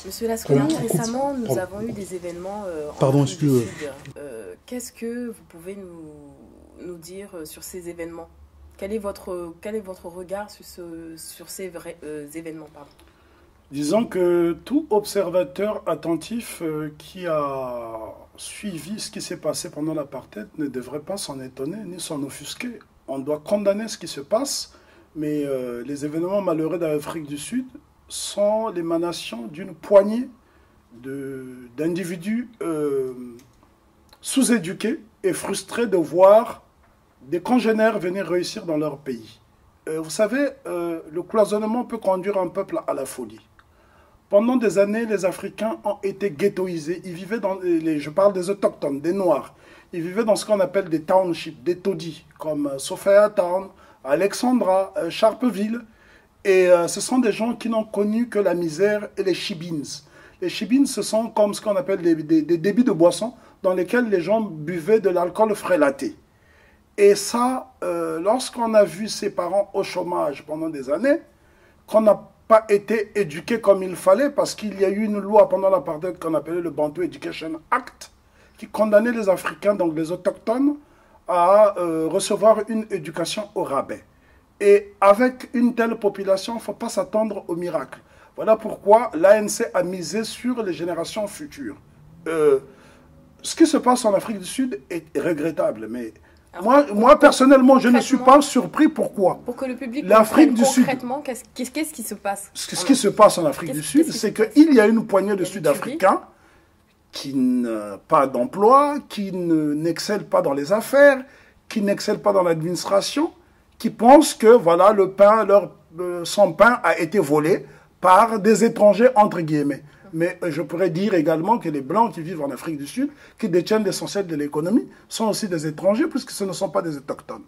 Monsieur Lascoulin, récemment, nous avons eu des événements en Afrique du Sud. Qu'est-ce que vous pouvez nous dire sur ces événements? Quel est votre regard sur ces événements, pardon? Disons que tout observateur attentif qui a suivi ce qui s'est passé pendant l'apartheid ne devrait pas s'en étonner ni s'en offusquer. On doit condamner ce qui se passe, mais les événements malheureux d'Afrique du Sud sont l'émanation d'une poignée d'individus sous-éduqués et frustrés de voir des congénères venir réussir dans leur pays. Vous savez, le cloisonnement peut conduire un peuple à la folie. Pendant des années, les Africains ont été ghettoisés. Ils vivaient dans je parle des autochtones, des Noirs. Ils vivaient dans ce qu'on appelle des townships, des taudis, comme Sophia Town, Alexandra, Sharpeville. Et ce sont des gens qui n'ont connu que la misère et les shibins. Les shibins, ce sont comme ce qu'on appelle des débits de boissons dans lesquels les gens buvaient de l'alcool frélaté. Et ça, lorsqu'on a vu ses parents au chômage pendant des années, qu'on n'a pas été éduqués comme il fallait, parce qu'il y a eu une loi pendant l'apartheid qu'on appelait le Bantu Education Act, qui condamnait les Africains, donc les autochtones, à recevoir une éducation au rabais. Et avec une telle population, il ne faut pas s'attendre au miracle. Voilà pourquoi l'ANC a misé sur les générations futures. ce qui se passe en Afrique du Sud est regrettable, mais moi personnellement, je ne suis pas surpris. Pourquoi? Pour que le public l'Afrique du Sud, concrètement, qu'est-ce qui se passe? Ce qui se passe en Afrique du Sud, c'est qu'il y a une poignée de Sud-Africains qui n'ont pas d'emploi, qui n'excellent pas dans les affaires, qui n'excellent pas dans l'administration, qui pensent que voilà, le pain, son pain a été volé par des étrangers, entre guillemets. Mais je pourrais dire également que les Blancs qui vivent en Afrique du Sud, qui détiennent l'essentiel de l'économie, sont aussi des étrangers, puisque ce ne sont pas des autochtones.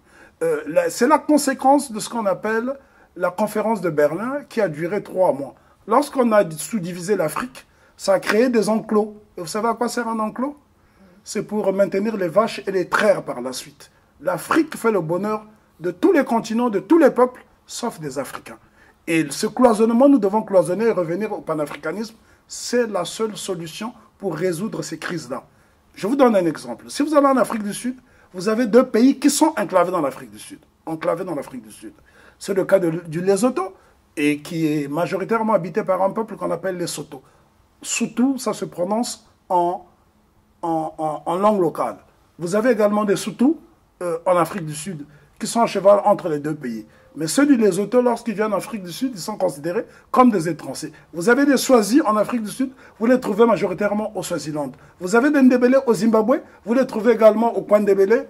C'est la conséquence de ce qu'on appelle la conférence de Berlin, qui a duré 3 mois. Lorsqu'on a sous-divisé l'Afrique, ça a créé des enclos. Et vous savez à quoi sert un enclos? C'est pour maintenir les vaches et les traire par la suite. L'Afrique fait le bonheur de tous les continents, de tous les peuples, sauf des Africains. Et ce cloisonnement, nous devons cloisonner et revenir au panafricanisme. C'est la seule solution pour résoudre ces crises-là. Je vous donne un exemple. Si vous allez en Afrique du Sud, vous avez 2 pays qui sont enclavés dans l'Afrique du Sud. Enclavés dans l'Afrique du Sud. C'est le cas du Lesotho, et qui est majoritairement habité par un peuple qu'on appelle les Soto. Soutou, ça se prononce en langue locale. Vous avez également des Soutous en Afrique du Sud, qui sont à cheval entre les 2 pays. Mais ceux du Lesotho, lorsqu'ils viennent en Afrique du Sud, ils sont considérés comme des étrangers. Vous avez des Swazis en Afrique du Sud, vous les trouvez majoritairement au Swaziland. Vous avez des Ndebele au Zimbabwe, vous les trouvez également au Kwandebele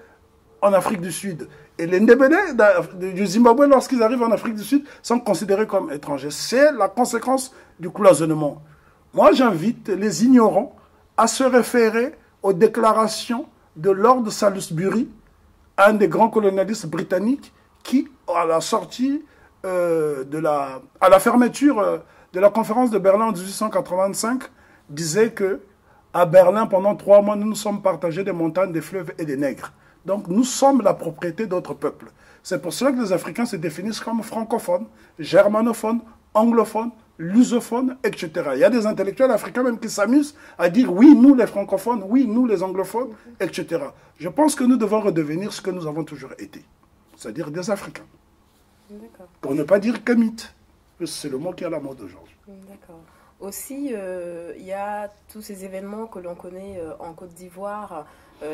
en Afrique du Sud. Et les Ndebele du Zimbabwe, lorsqu'ils arrivent en Afrique du Sud, sont considérés comme étrangers. C'est la conséquence du cloisonnement. Moi, j'invite les ignorants à se référer aux déclarations de Lord Salisbury, un des grands colonialistes britanniques, qui, à la sortie, à la fermeture de la conférence de Berlin en 1885, disait que à Berlin, pendant 3 mois, nous nous sommes partagés des montagnes, des fleuves et des nègres. Donc, nous sommes la propriété d'autres peuples. C'est pour cela que les Africains se définissent comme francophones, germanophones, anglophones, lusophones, etc. Il y a des intellectuels africains même qui s'amusent à dire oui, nous les francophones, oui, nous les anglophones, etc. Je pense que nous devons redevenir ce que nous avons toujours été, c'est-à-dire des Africains. Pour ne pas dire Kémites, c'est le mot qui est à la mode aujourd'hui. D'accord. Aussi, il y a tous ces événements que l'on connaît en Côte d'Ivoire,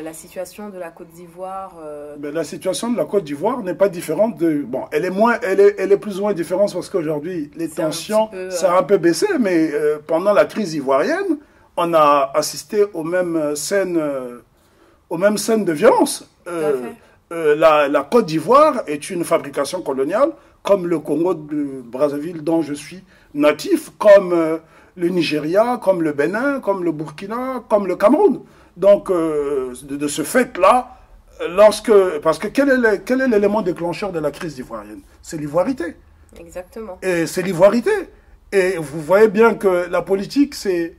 la situation de la Côte d'Ivoire. La situation de la Côte d'Ivoire n'est pas différente de... Bon, elle est plus ou moins différente parce qu'aujourd'hui, les tensions, ça a un peu baissé, mais pendant la crise ivoirienne, on a assisté aux mêmes scènes de violence. La Côte d'Ivoire est une fabrication coloniale, comme le Congo de Brazzaville dont je suis natif, comme le Nigeria, comme le Bénin, comme le Burkina, comme le Cameroun. Donc, de ce fait-là, parce que quel est l'élément déclencheur de la crise ivoirienne? C'est l'ivoirité. Exactement. Et c'est l'ivoirité. Et vous voyez bien que la politique, c'est,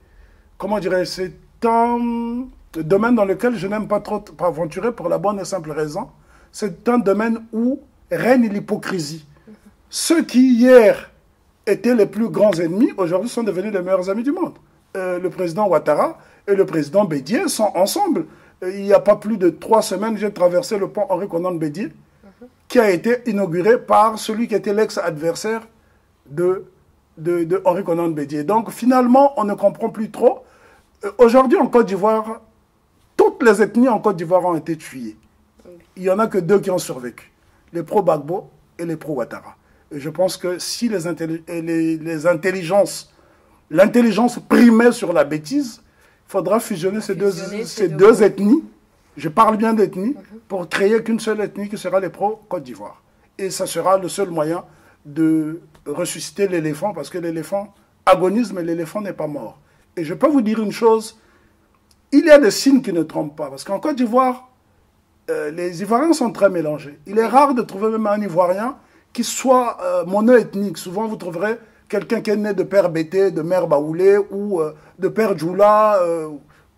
comment dirais-je, c'est un domaine dans lequel je n'aime pas trop aventurer pour la bonne et simple raison. C'est un domaine où règne l'hypocrisie. Ceux qui, hier, étaient les plus grands ennemis, aujourd'hui sont devenus les meilleurs amis du monde. Le président Ouattara et le président Bédié sont ensemble. Il n'y a pas plus de 3 semaines, j'ai traversé le pont Henri Konan Bédié, qui a été inauguré par celui qui était l'ex-adversaire de Henri Konan Bédié. Donc finalement, on ne comprend plus trop. Aujourd'hui, en Côte d'Ivoire, toutes les ethnies en Côte d'Ivoire ont été tuées. Il n'y en a que 2 qui ont survécu, les pro-Gbagbo et les pro-Ouattara. Et je pense que si l'intelligence primait sur la bêtise, il faudra fusionner ces deux ethnies, je parle bien d'ethnie, pour créer qu'une seule ethnie qui sera les pro-Côte d'Ivoire. Et ça sera le seul moyen de ressusciter l'éléphant, parce que l'éléphant agonise, mais l'éléphant n'est pas mort. Et je peux vous dire une chose, il y a des signes qui ne trompent pas, parce qu'en Côte d'Ivoire, les Ivoiriens sont très mélangés. Il est rare de trouver même un Ivoirien qui soit mono-ethnique. Souvent, vous trouverez quelqu'un qui est né de père Bété, de mère Baoulé, ou de père Djoula,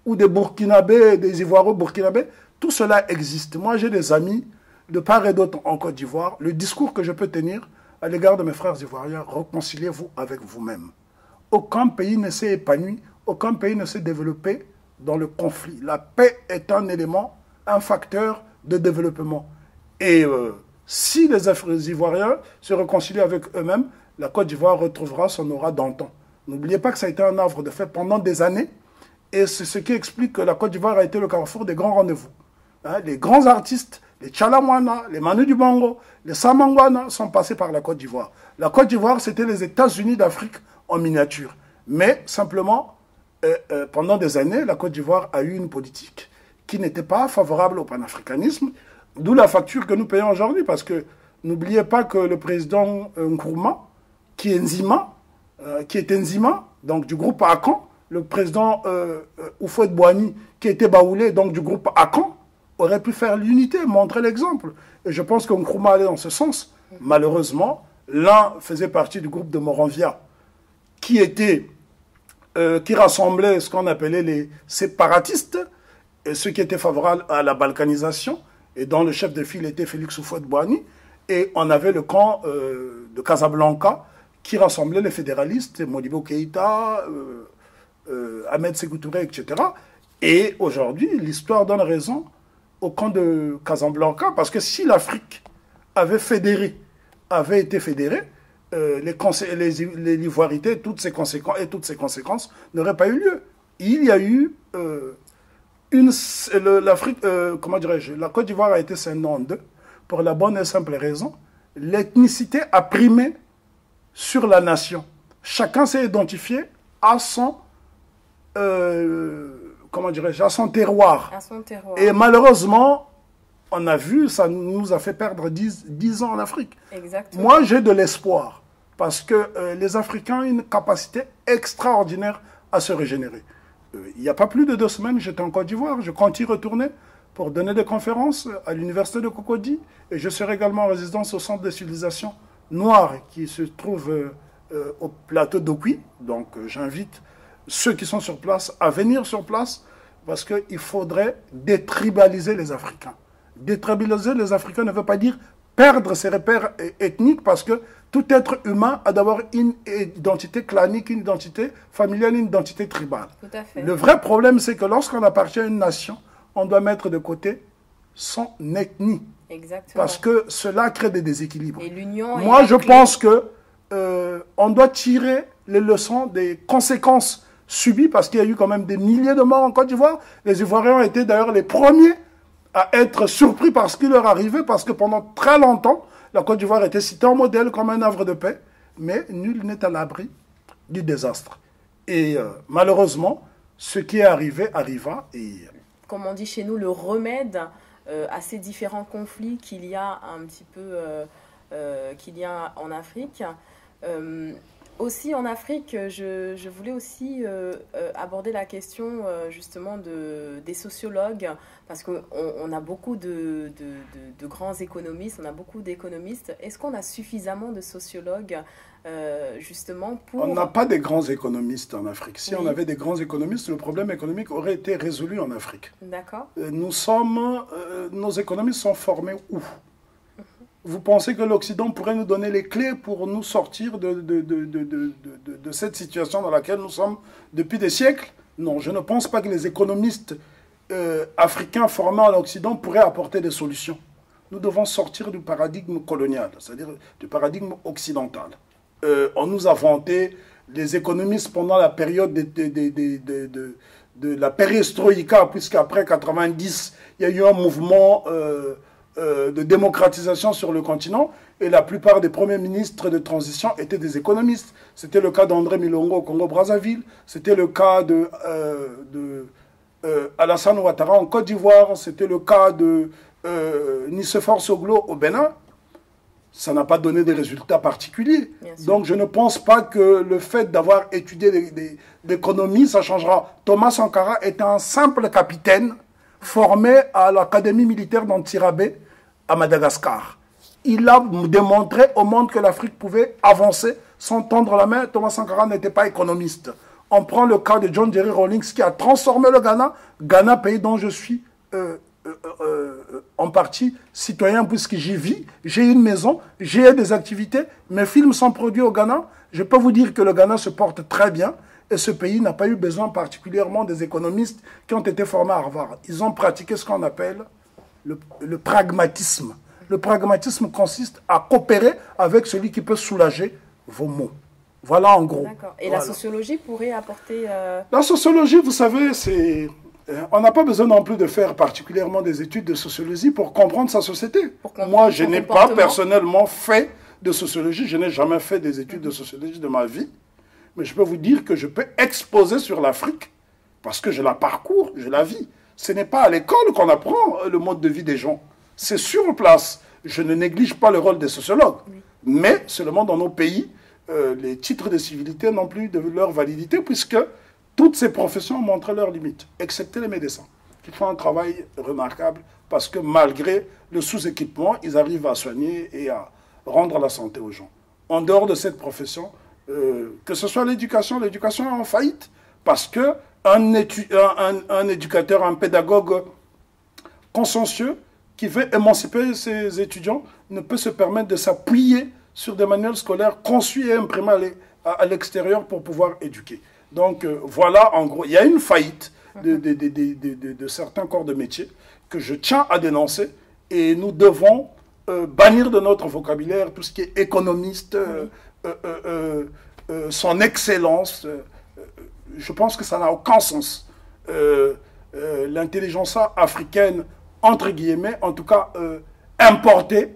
ou des Burkinabés, des Ivoiriens burkinabés. Tout cela existe. Moi, j'ai des amis de part et d'autre en Côte d'Ivoire. Le discours que je peux tenir à l'égard de mes frères ivoiriens, réconciliez-vous avec vous-même. Aucun pays ne s'est épanoui, aucun pays ne s'est développé dans le conflit. La paix est un élément, un facteur de développement. Et si les Ivoiriens se réconcilient avec eux-mêmes, la Côte d'Ivoire retrouvera son aura d'antan. N'oubliez pas que ça a été un havre de fait pendant des années. Et c'est ce qui explique que la Côte d'Ivoire a été le carrefour des grands rendez-vous. Hein, les grands artistes, les Tchalamwana, les Manu Dibango, les Samangwana sont passés par la Côte d'Ivoire. La Côte d'Ivoire, c'était les États-Unis d'Afrique en miniature. Mais simplement, pendant des années, la Côte d'Ivoire a eu une politique qui n'était pas favorable au panafricanisme, d'où la facture que nous payons aujourd'hui, parce que n'oubliez pas que le président Nkrumah, qui est Nzima, donc du groupe Akan, le président Houphouët-Boigny, qui était Baoulé, donc du groupe Akan, aurait pu faire l'unité, montrer l'exemple. Et je pense que Nkrumah allait dans ce sens. Malheureusement, l'un faisait partie du groupe de Moranvia, qui rassemblait ce qu'on appelait les séparatistes, et ceux qui étaient favorables à la balkanisation, et dont le chef de file était Félix Houphouët-Boigny. Et on avait le camp de Casablanca, qui rassemblait les fédéralistes, Modibo Keïta, Ahmed Sékou Touré, etc. Et aujourd'hui, l'histoire donne raison au camp de Casablanca, parce que si l'Afrique avait été fédérée, les l'ivoirité, toutes ces conséquences n'auraient pas eu lieu. Il y a eu la Côte d'Ivoire a été scindée en deux pour la bonne et simple raison, l'ethnicité a primé sur la nation. Chacun s'est identifié à son à son terroir. Et malheureusement, on a vu, ça nous a fait perdre 10 ans en Afrique. Exactement. Moi, j'ai de l'espoir, parce que les Africains ont une capacité extraordinaire à se régénérer. Il n'y a pas plus de 2 semaines, j'étais en Côte d'Ivoire, je compte y retourner pour donner des conférences à l'université de Cocody, et je serai également en résidence au centre de civilisation noire qui se trouve au plateau d'Okui. Donc j'invite ceux qui sont sur place à venir sur place, parce qu'il faudrait détribaliser les Africains. Détribaliser les Africains ne veut pas dire perdre ses repères ethniques, parce que tout être humain a d'abord une identité clanique, une identité familiale, une identité tribale. Tout à fait. Le vrai problème, c'est que lorsqu'on appartient à une nation, on doit mettre de côté son ethnie. Exactement. Parce que cela crée des déséquilibres. Et l'union. Moi, je pense que on doit tirer les leçons des conséquences subies, parce qu'il y a eu quand même des milliers de morts en Côte d'Ivoire. Les Ivoiriens ont été d'ailleurs les premiers à être surpris par ce qui leur arrivait, parce que pendant très longtemps, la Côte d'Ivoire était citée en modèle comme un havre de paix, mais nul n'est à l'abri du désastre. Et malheureusement, ce qui est arrivé arriva. Et comme on dit chez nous, le remède à ces différents conflits qu'il y a un petit peu qu'il y a en Afrique. Aussi en Afrique, je voulais aussi aborder la question justement des sociologues, parce qu'on a beaucoup de grands économistes, on a beaucoup d'économistes. Est-ce qu'on a suffisamment de sociologues justement pour... On n'a pas de grands économistes en Afrique. Si oui. On avait des grands économistes, le problème économique aurait été résolu en Afrique. D'accord. Nos économistes sont formés où? Vous pensez que l'Occident pourrait nous donner les clés pour nous sortir de cette situation dans laquelle nous sommes depuis des siècles? Non, je ne pense pas que les économistes africains formés en Occident pourraient apporter des solutions. Nous devons sortir du paradigme colonial, c'est-à-dire du paradigme occidental. On nous a vanté, les économistes pendant la période de la perestroïka, puisqu'après 90, il y a eu un mouvement... de démocratisation sur le continent, et la plupart des premiers ministres de transition étaient des économistes. C'était le cas d'André Milongo au Congo-Brazzaville, c'était le cas de Alassane Ouattara en Côte d'Ivoire, c'était le cas de Nicéphore Soglo au Bénin. Ça n'a pas donné des résultats particuliers. Donc je ne pense pas que le fait d'avoir étudié l'économie, ça changera. Thomas Sankara était un simple capitaine formé à l'académie militaire d'Antirabé, à Madagascar. Il a démontré au monde que l'Afrique pouvait avancer sans tendre la main. Thomas Sankara n'était pas économiste. On prend le cas de John Jerry Rawlings qui a transformé le Ghana. Ghana, pays dont je suis en partie citoyen, puisque j'y vis, j'ai une maison, j'ai des activités, mes films sont produits au Ghana. Je peux vous dire que le Ghana se porte très bien. Et ce pays n'a pas eu besoin particulièrement des économistes qui ont été formés à Harvard. Ils ont pratiqué ce qu'on appelle le pragmatisme. Le pragmatisme consiste à coopérer avec celui qui peut soulager vos maux, Voilà en gros. D'accord. Et la sociologie pourrait apporter... La sociologie, vous savez, c'est... On n'a pas besoin non plus de faire particulièrement des études de sociologie pour comprendre sa société. Moi, je n'ai pas personnellement fait de sociologie. Je n'ai jamais fait des études de sociologie de ma vie. Mais je peux vous dire que je peux exposer sur l'Afrique parce que je la parcours, je la vis. Ce n'est pas à l'école qu'on apprend le mode de vie des gens. C'est sur place. Je ne néglige pas le rôle des sociologues. Oui. Mais seulement dans nos pays, les titres de civilité n'ont plus de leur validité puisque toutes ces professions ont montré leurs limites, excepté les médecins, qui font un travail remarquable parce que malgré le sous-équipement, ils arrivent à soigner et à rendre la santé aux gens. En dehors de cette profession, que ce soit l'éducation est en faillite parce qu'un éducateur, un pédagogue consciencieux qui veut émanciper ses étudiants ne peut se permettre de s'appuyer sur des manuels scolaires conçus et imprimés à l'extérieur pour pouvoir éduquer. Donc voilà, en gros, il y a une faillite de certains corps de métier que je tiens à dénoncer et nous devons bannir de notre vocabulaire tout ce qui est économiste, son excellence. Je pense que ça n'a aucun sens. L'intelligence africaine, entre guillemets, en tout cas importée,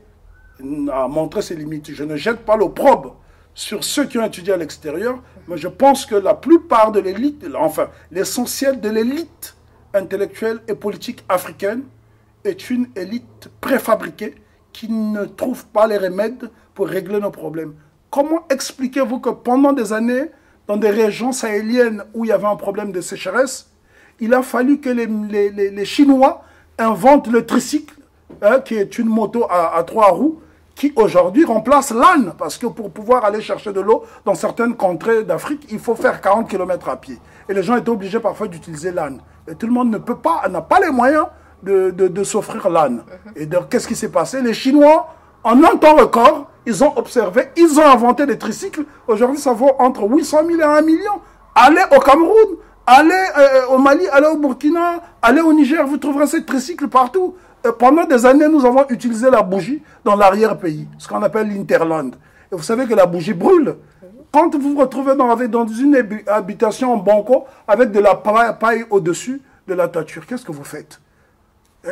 a montré ses limites. Je ne jette pas l'opprobre sur ceux qui ont étudié à l'extérieur, mais je pense que la plupart de l'élite, enfin l'essentiel de l'élite intellectuelle et politique africaine est une élite préfabriquée qui ne trouve pas les remèdes pour régler nos problèmes. Comment expliquez-vous que pendant des années, dans des régions sahéliennes où il y avait un problème de sécheresse, il a fallu que les Chinois inventent le tricycle, qui est une moto à 3 roues, qui aujourd'hui remplace l'âne, parce que pour pouvoir aller chercher de l'eau dans certaines contrées d'Afrique, il faut faire 40 km à pied. Et les gens étaient obligés parfois d'utiliser l'âne. Et tout le monde n'a pas les moyens de s'offrir l'âne. Et donc, qu'est-ce qui s'est passé? Les Chinois, en un temps record, ils ont observé, ils ont inventé des tricycles. Aujourd'hui, ça vaut entre 800 000 et 1 million. Allez au Cameroun, allez au Mali, allez au Burkina, allez au Niger, vous trouverez ces tricycles partout. Pendant des années, nous avons utilisé la bougie dans l'arrière-pays, ce qu'on appelle l'interland. Et vous savez que la bougie brûle. Quand vous vous retrouvez dans une habitation en banco avec de la paille au-dessus de la toiture, qu'est-ce que vous faites?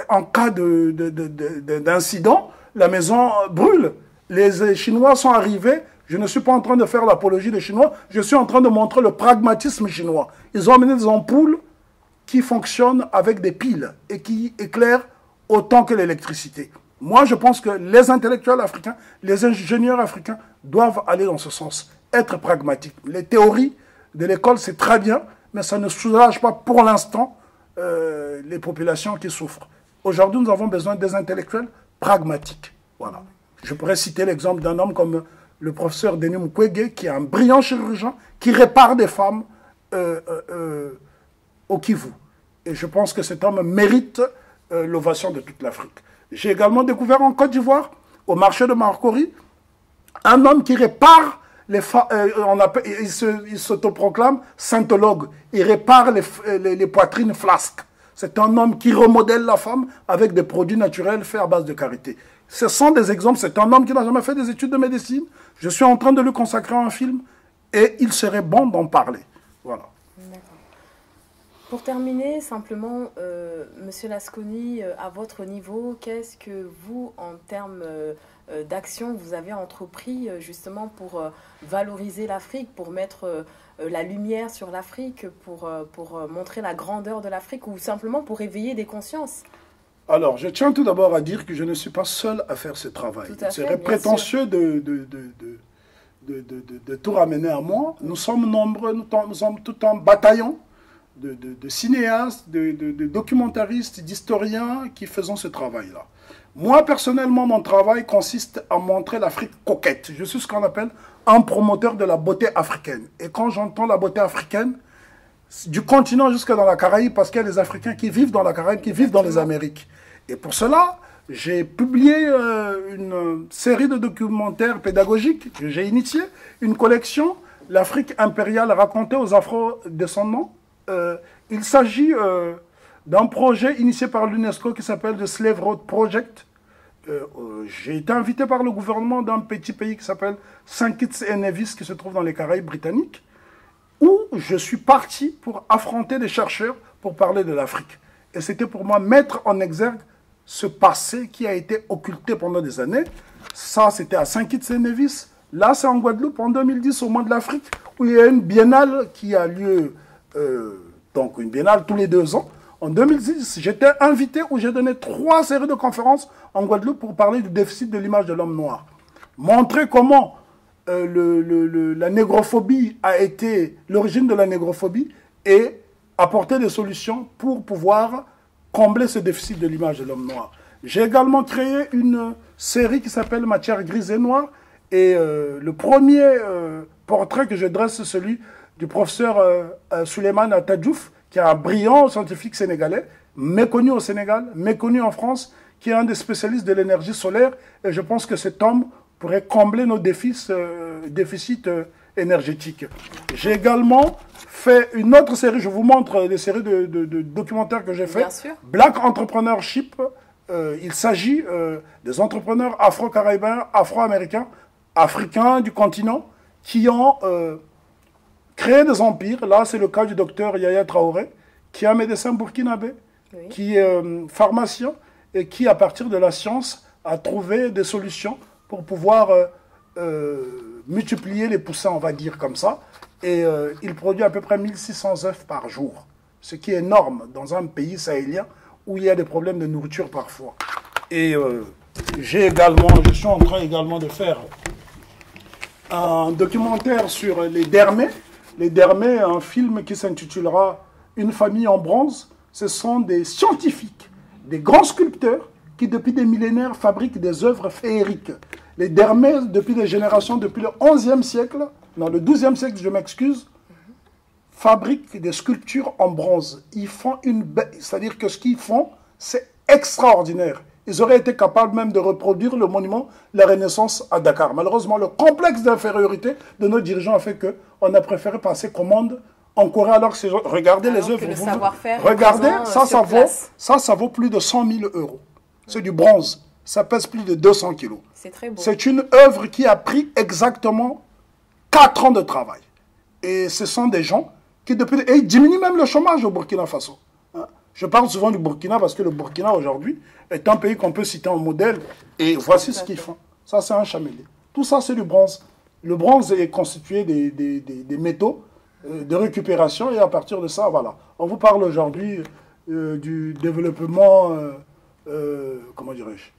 En cas d'incident, la maison brûle. Les Chinois sont arrivés. Je ne suis pas en train de faire l'apologie des Chinois. Je suis en train de montrer le pragmatisme chinois. Ils ont amené des ampoules qui fonctionnent avec des piles et qui éclairent autant que l'électricité. Moi, je pense que les intellectuels africains, les ingénieurs africains doivent aller dans ce sens, être pragmatiques. Les théories de l'école, c'est très bien, mais ça ne soulage pas pour l'instant les populations qui souffrent. Aujourd'hui, nous avons besoin des intellectuels pragmatiques. Voilà. Je pourrais citer l'exemple d'un homme comme le professeur Denis Mukwege, qui est un brillant chirurgien, qui répare des femmes au Kivu. Et je pense que cet homme mérite l'ovation de toute l'Afrique. J'ai également découvert en Côte d'Ivoire, au marché de Marcory, un homme qui répare les femmes, il s'autoproclame saintologue, il répare les poitrines flasques. C'est un homme qui remodèle la femme avec des produits naturels faits à base de karité. Ce sont des exemples, c'est un homme qui n'a jamais fait des études de médecine. Je suis en train de lui consacrer un film et il serait bon d'en parler. Voilà. Pour terminer, simplement, Monsieur Lasconi, à votre niveau, qu'est-ce que vous, en termes d'action, vous avez entrepris justement pour valoriser l'Afrique, pour mettre la lumière sur l'Afrique, pour montrer la grandeur de l'Afrique ou simplement pour éveiller des consciences? Alors, je tiens tout d'abord à dire que je ne suis pas seul à faire ce travail. Il serait prétentieux de tout ramener à moi. Nous sommes nombreux, nous sommes tout un bataillon de cinéastes, de documentaristes, d'historiens qui faisons ce travail-là. Moi, personnellement, mon travail consiste à montrer l'Afrique coquette. Je suis ce qu'on appelle un promoteur de la beauté africaine. Et quand j'entends la beauté africaine, du continent jusqu'à dans la Caraïbe, parce qu'il y a des Africains qui vivent dans la Caraïbe, qui vivent dans les Amériques. Et pour cela, j'ai publié une série de documentaires pédagogiques que j'ai initiés, une collection, l'Afrique impériale racontée aux Afro-descendants. Il s'agit d'un projet initié par l'UNESCO qui s'appelle The Slave Road Project, j'ai été invité par le gouvernement d'un petit pays qui s'appelle Saint Kitts et Nevis, qui se trouve dans les Caraïbes britanniques, où je suis parti pour affronter des chercheurs pour parler de l'Afrique. Et c'était pour moi mettre en exergue ce passé qui a été occulté pendant des années. Ça, c'était à Saint Kitts et Nevis. Là, c'est en Guadeloupe, en 2010, au mois de l'Afrique, où il y a une biennale qui a lieu, donc une biennale tous les 2 ans. En 2010, j'étais invité où j'ai donné 3 séries de conférences en Guadeloupe pour parler du déficit de l'image de l'homme noir. Montrer comment la négrophobie a été l'origine de la négrophobie et apporter des solutions pour pouvoir combler ce déficit de l'image de l'homme noir. J'ai également créé une série qui s'appelle Matière grise et noire. Et le premier portrait que je dresse, c'est celui du professeur Souleymane Tadjouf, qui est un brillant scientifique sénégalais, méconnu au Sénégal, méconnu en France, qui est un des spécialistes de l'énergie solaire. Et je pense que cet homme pourrait combler nos déficits énergétiques. J'ai également fait une autre série, je vous montre des séries de documentaires que j'ai fait. Black Entrepreneurship. Il s'agit des entrepreneurs afro-caribéens, afro-américains, africains du continent, qui ont créé des empires. Là, c'est le cas du docteur Yaya Traoré, qui est un médecin burkinabé, qui est pharmacien, et qui, à partir de la science, a trouvé des solutions pour pouvoir multiplier les poussins, on va dire comme ça. Et il produit à peu près 1600 œufs par jour, ce qui est énorme dans un pays sahélien où il y a des problèmes de nourriture parfois. Et je suis en train également de faire un documentaire sur les Dermés. Les Dermés, un film qui s'intitulera Une famille en bronze. Ce sont des scientifiques, des grands sculpteurs qui, depuis des millénaires, fabriquent des œuvres féeriques. Les Dermés, depuis des générations, depuis le 11e siècle, non, le 12e siècle, je m'excuse, fabriquent des sculptures en bronze. Ils font c'est-à-dire que ce qu'ils font, c'est extraordinaire. Ils auraient été capables même de reproduire le monument de la Renaissance à Dakar. Malheureusement, le complexe d'infériorité de nos dirigeants a fait qu'on a préféré passer commande en Corée, alors que regardez les œuvres. Regardez, ça vaut plus de 100 000 euros. C'est du bronze. Ça pèse plus de 200 kilos. C'est très beau. C'est une œuvre qui a pris exactement 4 ans de travail. Et ce sont des gens qui, et ils diminuent même le chômage au Burkina Faso. Je parle souvent du Burkina parce que le Burkina, aujourd'hui, est un pays qu'on peut citer en modèle. Et voici ce qu'ils font. Ça, c'est un chamélier. Tout ça, c'est du bronze. Le bronze est constitué des métaux de récupération. Et à partir de ça, voilà. On vous parle aujourd'hui du développement, comment dirais-je,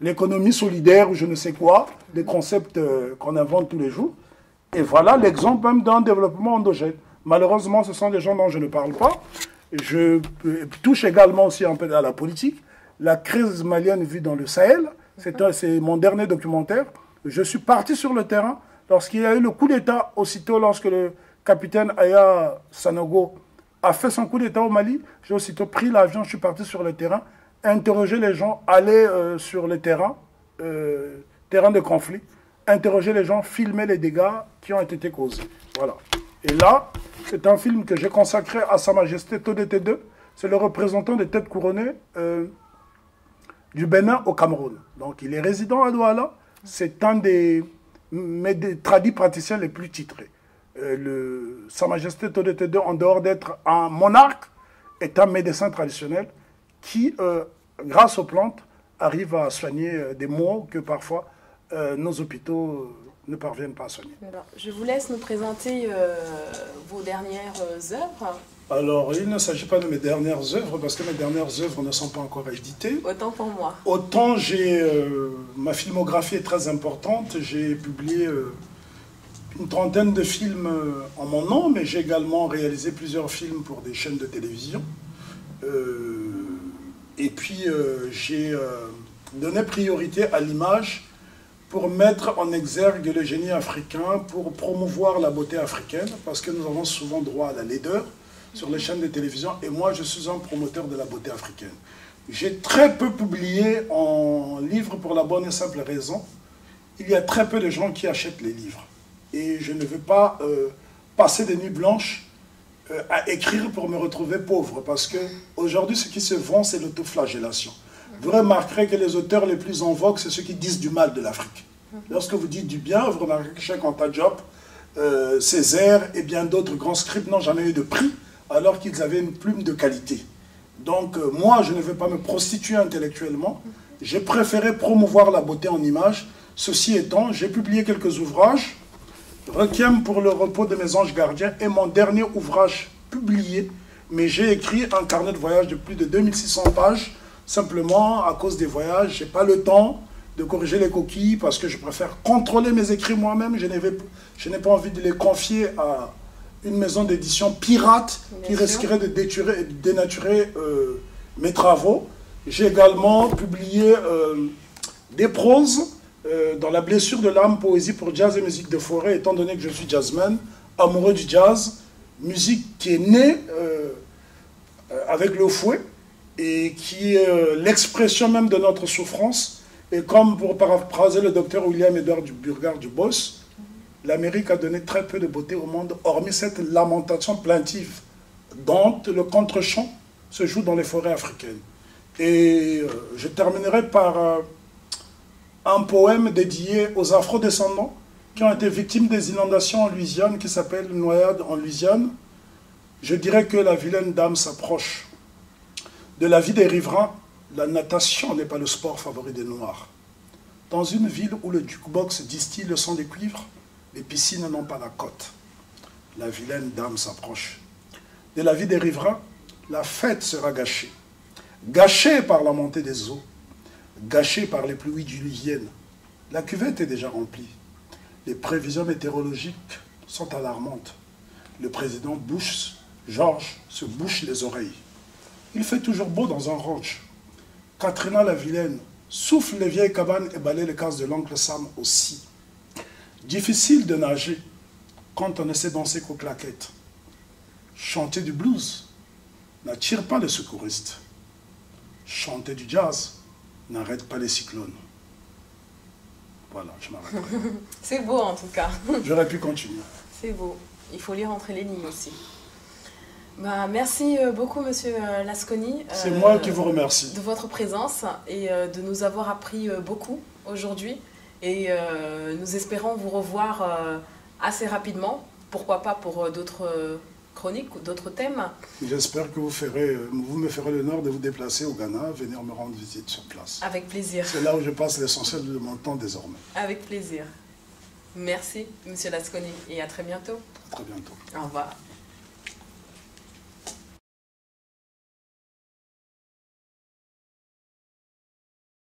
l'économie solidaire ou je ne sais quoi, des concepts qu'on invente tous les jours. Et voilà l'exemple même d'un développement endogène. Malheureusement, ce sont des gens dont je ne parle pas. Je touche également aussi un peu à la politique. La crise malienne vue dans le Sahel, c'est mon dernier documentaire. Je suis parti sur le terrain lorsqu'il y a eu le coup d'État, aussitôt lorsque le capitaine Aya Sanogo a fait son coup d'État au Mali. J'ai aussitôt pris l'avion, je suis parti sur le terrain, interroger les gens, aller sur le terrain de conflit, interroger les gens, filmer les dégâts qui ont été causés. Voilà. Et là, c'est un film que j'ai consacré à Sa Majesté Todete II. C'est le représentant des têtes couronnées du Bénin au Cameroun. Donc, il est résident à Douala. C'est un des tradis praticiens les plus titrés. Sa Majesté Todete II, en dehors d'être un monarque, est un médecin traditionnel qui, grâce aux plantes, arrive à soigner des maux que parfois nos hôpitaux ne parviennent pas à soigner. Alors, je vous laisse nous présenter vos dernières œuvres. Alors, il ne s'agit pas de mes dernières œuvres, parce que mes dernières œuvres ne sont pas encore éditées. Autant pour moi. Autant ma filmographie est très importante. J'ai publié une trentaine de films en mon nom, mais j'ai également réalisé plusieurs films pour des chaînes de télévision. Et puis, j'ai donné priorité à l'image pour mettre en exergue le génie africain, pour promouvoir la beauté africaine, parce que nous avons souvent droit à la laideur sur les chaînes de télévision, et moi je suis un promoteur de la beauté africaine. J'ai très peu publié en livres pour la bonne et simple raison, il y a très peu de gens qui achètent les livres. Et je ne veux pas passer des nuits blanches à écrire pour me retrouver pauvre, parce qu'aujourd'hui ce qui se vend c'est l'autoflagellation. vous remarquerez que les auteurs les plus en vogue, c'est ceux qui disent du mal de l'Afrique. Lorsque vous dites du bien, vous remarquerez que Cheikh Anta Diop, Césaire et bien d'autres grands scribes n'ont jamais eu de prix, alors qu'ils avaient une plume de qualité. Donc moi, je ne veux pas me prostituer intellectuellement. J'ai préféré promouvoir la beauté en images. Ceci étant, j'ai publié quelques ouvrages. Requiem pour le repos de mes anges gardiens est mon dernier ouvrage publié, mais j'ai écrit un carnet de voyage de plus de 2600 pages. Simplement, à cause des voyages, je n'ai pas le temps de corriger les coquilles parce que je préfère contrôler mes écrits moi-même. Je n'ai pas envie de les confier à une maison d'édition pirate qui risquerait de dénaturer mes travaux. J'ai également publié des proses dans La blessure de l'âme, poésie pour jazz et musique de forêt, étant donné que je suis jazzman, amoureux du jazz, musique qui est née avec le fouet et qui est l'expression même de notre souffrance. Et comme pour paraphraser le docteur William Edward Burgard du Boss, l'Amérique a donné très peu de beauté au monde, hormis cette lamentation plaintive dont le contre-champ se joue dans les forêts africaines. Et je terminerai par un poème dédié aux afro-descendants qui ont été victimes des inondations en Louisiane, qui s'appelle « Noyade en Louisiane ». Je dirais que la vilaine dame s'approche. De la vie des riverains, la natation n'est pas le sport favori des Noirs. Dans une ville où le jukebox distille le sang des cuivres, les piscines n'ont pas la cote. La vilaine dame s'approche. De la vie des riverains, la fête sera gâchée. Gâchée par la montée des eaux, gâchée par les pluies diluviennes. La cuvette est déjà remplie. Les prévisions météorologiques sont alarmantes. Le président George se bouche les oreilles. Il fait toujours beau dans un ranch. Katrina la vilaine souffle les vieilles cabanes et balaye les cases de l'oncle Sam aussi. Difficile de nager quand on ne sait danser qu'aux claquettes. Chanter du blues n'attire pas les secouristes. Chanter du jazz n'arrête pas les cyclones. Voilà, je m'arrête. C'est beau en tout cas. J'aurais pu continuer. C'est beau. Il faut lire entre les lignes aussi. Bah, merci beaucoup, Monsieur Lasconi. C'est moi qui vous remercie. De votre présence et de nous avoir appris beaucoup aujourd'hui. Et nous espérons vous revoir assez rapidement. Pourquoi pas pour d'autres chroniques ou d'autres thèmes. J'espère que vous me ferez l'honneur de vous déplacer au Ghana, venir me rendre visite sur place. Avec plaisir. C'est là où je passe l'essentiel de mon temps désormais. Avec plaisir. Merci, Monsieur Lasconi, et à très bientôt. À très bientôt. Au revoir.